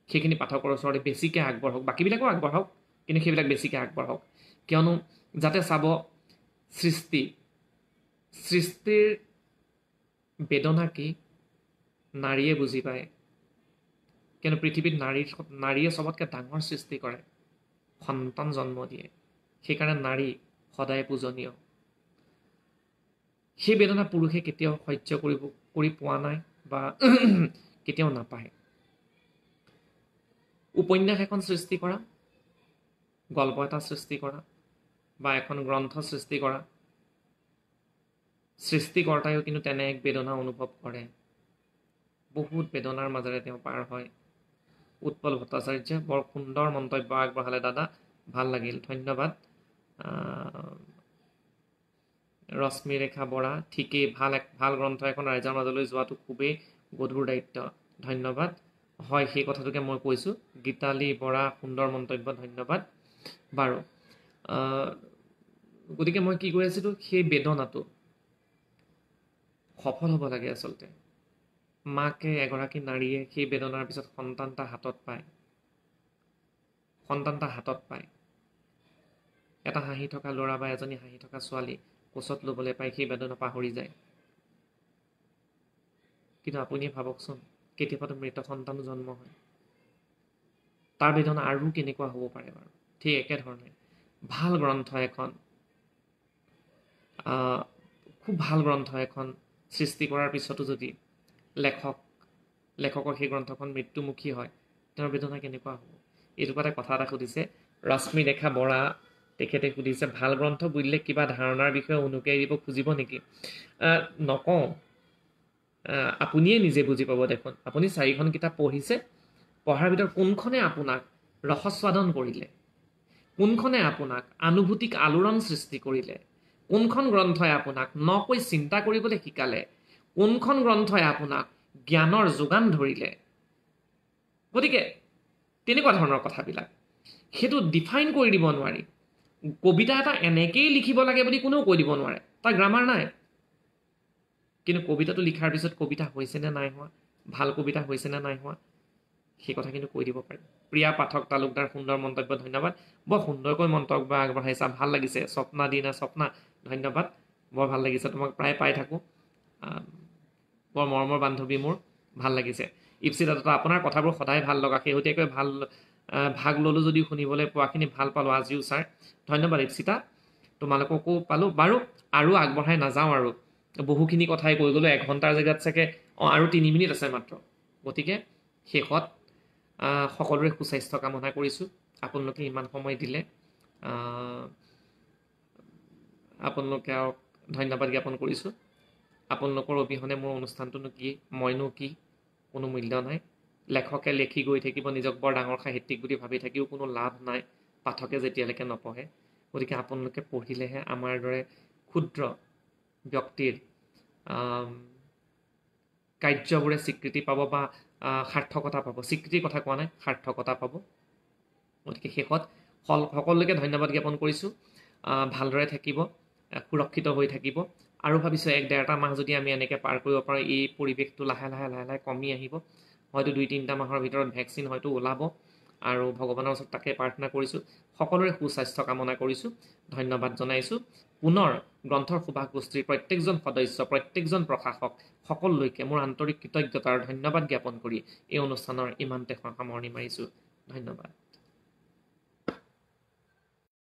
সেইখিনি পাঠকৰ ওচৰতে বেছিকৈ আগবঢ়াওক। বাকীবিলাকো আগবঢ়াওক, কিন্তু সেইবিলাক বেছিকৈ আগবঢ়াওক। কিয়নো যাতে চাব সৃষ্টিৰ বেদনা কি নাৰীয়ে বুজি পায়। কিয়নো পৃথিৱীত নাৰীয়ে চবতকৈ ডাঙৰ সৃষ্টি কৰে, সন্তান জন্ম দিয়ে, সেইকাৰণে নাৰী সদায় পূজনীয়। সেই বেদনা পুৰুষে কেতিয়াও সহ্য কৰি পোৱা নাই বা কেতিয়াও নাপায়। উপন্যাস এখন সৃষ্টি কৰা, গল্প এটা সৃষ্টি কৰা, বা এখন গ্ৰন্থ সৃষ্টি কৰা, সৃষ্টিকৰ্তায়ো কিন্তু তেনে এক বেদনা অনুভৱ কৰে। বহুত বেদনাৰ মাজেৰে তেওঁ পাৰ হয়। উৎপল ভট্টাচাৰ্য, বৰ সুন্দৰ মন্তব্য আগবঢ়ালে দাদা, ভাল লাগিল, ধন্যবাদ। ৰশ্মিৰেখা বৰা, ঠিকেই, ভাল গ্ৰন্থ এখন ৰাইজৰ মাজলৈ যোৱাটো খুবেই গধুৰ দায়িত্ব, ধন্যবাদ। হয়, সেই কথাটোকে মই কৈছোঁ। গীতালি বৰা, সুন্দৰ মন্তব্য, ধন্যবাদ। বাৰু, গতিকে মই কি কৈ আছিলোঁ, সেই বেদনাটো সফল হ'ব লাগে। আচলতে মাকে, এগৰাকী নাৰীয়ে সেই বেদনাৰ পিছত সন্তান এটা হাতত পায়, সন্তান এটা হাতত পায়, এটা হাঁহি থকা ল'ৰা বা এজনী হাঁহি থকা ছোৱালী কোচত ল'বলৈ পায়, সেই বেদনা পাহৰি যায়। কিন্তু আপুনি ভাবকচোন, কেতিয়াবাতো মৃত সন্তানো জন্ম হয়, তাৰ বেদনা আৰু কেনেকুৱা হ'ব পাৰে বাৰু? ঠিক একেধৰণে ভাল গ্ৰন্থ এখন, খুব ভাল গ্ৰন্থ এখন সৃষ্টি কৰাৰ পিছতো যদি লেখকৰ সেই গ্ৰন্থখন মৃত্যুমুখী হয়, তেওঁৰ বেদনা কেনেকুৱা হ'ব? এইটোপাতে কথা এটা সুধিছে ৰশ্মিৰেখা বৰা, তেখেতে সুধিছে ভাল গ্ৰন্থ বুলিলে কিবা ধাৰণাৰ বিষয়ে অনুকিয়াই দিব খুজিব নেকি? নকওঁ, আপুনিয়ে নিজে বুজি পাব। দেখোন আপুনি 4খন কিতাপ পঢ়িছে, পঢ়াৰ ভিতৰত কোনখনে আপোনাক ৰসস্বাদন কৰিলে, কোনখনে আপোনাক আনুভূতিক আলোড়ন সৃষ্টি কৰিলে, কোনখন গ্ৰন্থই আপোনাক নকৈ চিন্তা কৰিবলৈ শিকালে, কোনখন গ্ৰন্থই আপোনাক জ্ঞানৰ যোগান ধৰিলে। গতিকে তেনেকুৱা ধৰণৰ কথাবিলাক সেইটো ডিফাইন কৰি দিব নোৱাৰি। কবিতা এটা এনেকেই লিখিব লাগে বুলি কোনেও কৈ দিব নোৱাৰে, তাৰ গ্ৰামাৰ নাই। কিন্তু কবিতাটো লিখাৰ পিছত কবিতা হৈছেনে নাই হোৱা, ভাল কবিতা হৈছেনে নাই হোৱা, সেই কথা কিন্তু কৈ দিব পাৰি। প্ৰিয়া পাঠক তালুকদাৰ, সুন্দৰ মন্তব্য, ধন্যবাদ। বৰ সুন্দৰকৈ মন্তব্য আগবঢ়াইছা, ভাল লাগিছে। স্বপ্না দিনা, স্বপ্না ধন্যবাদ, বৰ ভাল লাগিছে, তোমাক প্ৰায় পাই থাকোঁ, বৰ মৰমৰ বান্ধৱী মোৰ, ভাল লাগিছে। ইপ্সিতা দত্ত, আপোনাৰ কথাবোৰ সদায় ভাল লগা, শেহতীয়াকৈ ভাল ভাগ ল'লোঁ যদিও শুনিবলৈ পোৱাখিনি ভাল পালোঁ আজিও ছাৰ। ধন্যবাদ ইপ্সিতা, তোমালোককো পালোঁ। বাৰু আৰু আগবঢ়াই নাযাওঁ, আৰু বহুখিনি কথাই কৈ গ'লোঁ, 1 ঘণ্টাৰ জেগাত চাগে আৰু 3 মিনিট আছে মাত্ৰ। গতিকে শেষত সকলোৰে সুস্বাস্থ্য কামনা কৰিছোঁ। আপোনালোকে ইমান সময় দিলে, আপোনালোকে ধন্যবাদ জ্ঞাপন কৰিছোঁ। আপোনালোকৰ অবিহনে মোৰ অনুষ্ঠানটোনো কি, মইনো কি, কোনো মূল্য নাই। লেখকে লেখি গৈ থাকিব, নিজক বৰ ডাঙৰ সাহিত্যিক বুলি ভাবি থাকিও কোনো লাভ নাই, পাঠকে যেতিয়ালৈকে নপঢ়ে। গতিকে আপোনালোকে পঢ়িলেহে আমাৰ দৰে ক্ষুদ্ৰ ব্যক্তিৰ কাৰ্যবোৰে স্বীকৃতি পাব বা সাৰ্থকতা পাব। স্বীকৃতিৰ কথা কোৱা নাই, সাৰ্থকতা পাব। গতিকে শেষত সকলোকে ধন্যবাদ জ্ঞাপন কৰিছোঁ। ভালদৰে থাকিব, সুৰক্ষিত হৈ থাকিব, আৰু ভাবিছোঁ 1-1.5 মাহ যদি আমি এনেকৈ পাৰ কৰিব পাৰোঁ, এই পৰিৱেশটো লাহে লাহে কমি আহিব। হয়তো 2-3টা মাহৰ ভিতৰত ভেকচিন হয়তো ওলাব, আৰু ভগৱানৰ ওচৰত তাকে প্ৰাৰ্থনা কৰিছোঁ। সকলোৰে সুস্বাস্থ্য কামনা কৰিছোঁ, ধন্যবাদ জনাইছোঁ। পুনৰ গ্ৰন্থৰ সুভাষ গোষ্ঠীৰ প্ৰত্যেকজন সদস্য, প্ৰত্যেকজন প্ৰশাসক, সকলোলৈকে মোৰ আন্তৰিক কৃতজ্ঞতা আৰু ধন্যবাদ জ্ঞাপন কৰি এই অনুষ্ঠানৰ ইমানতে সামৰণি মাৰিছোঁ। ধন্যবাদ।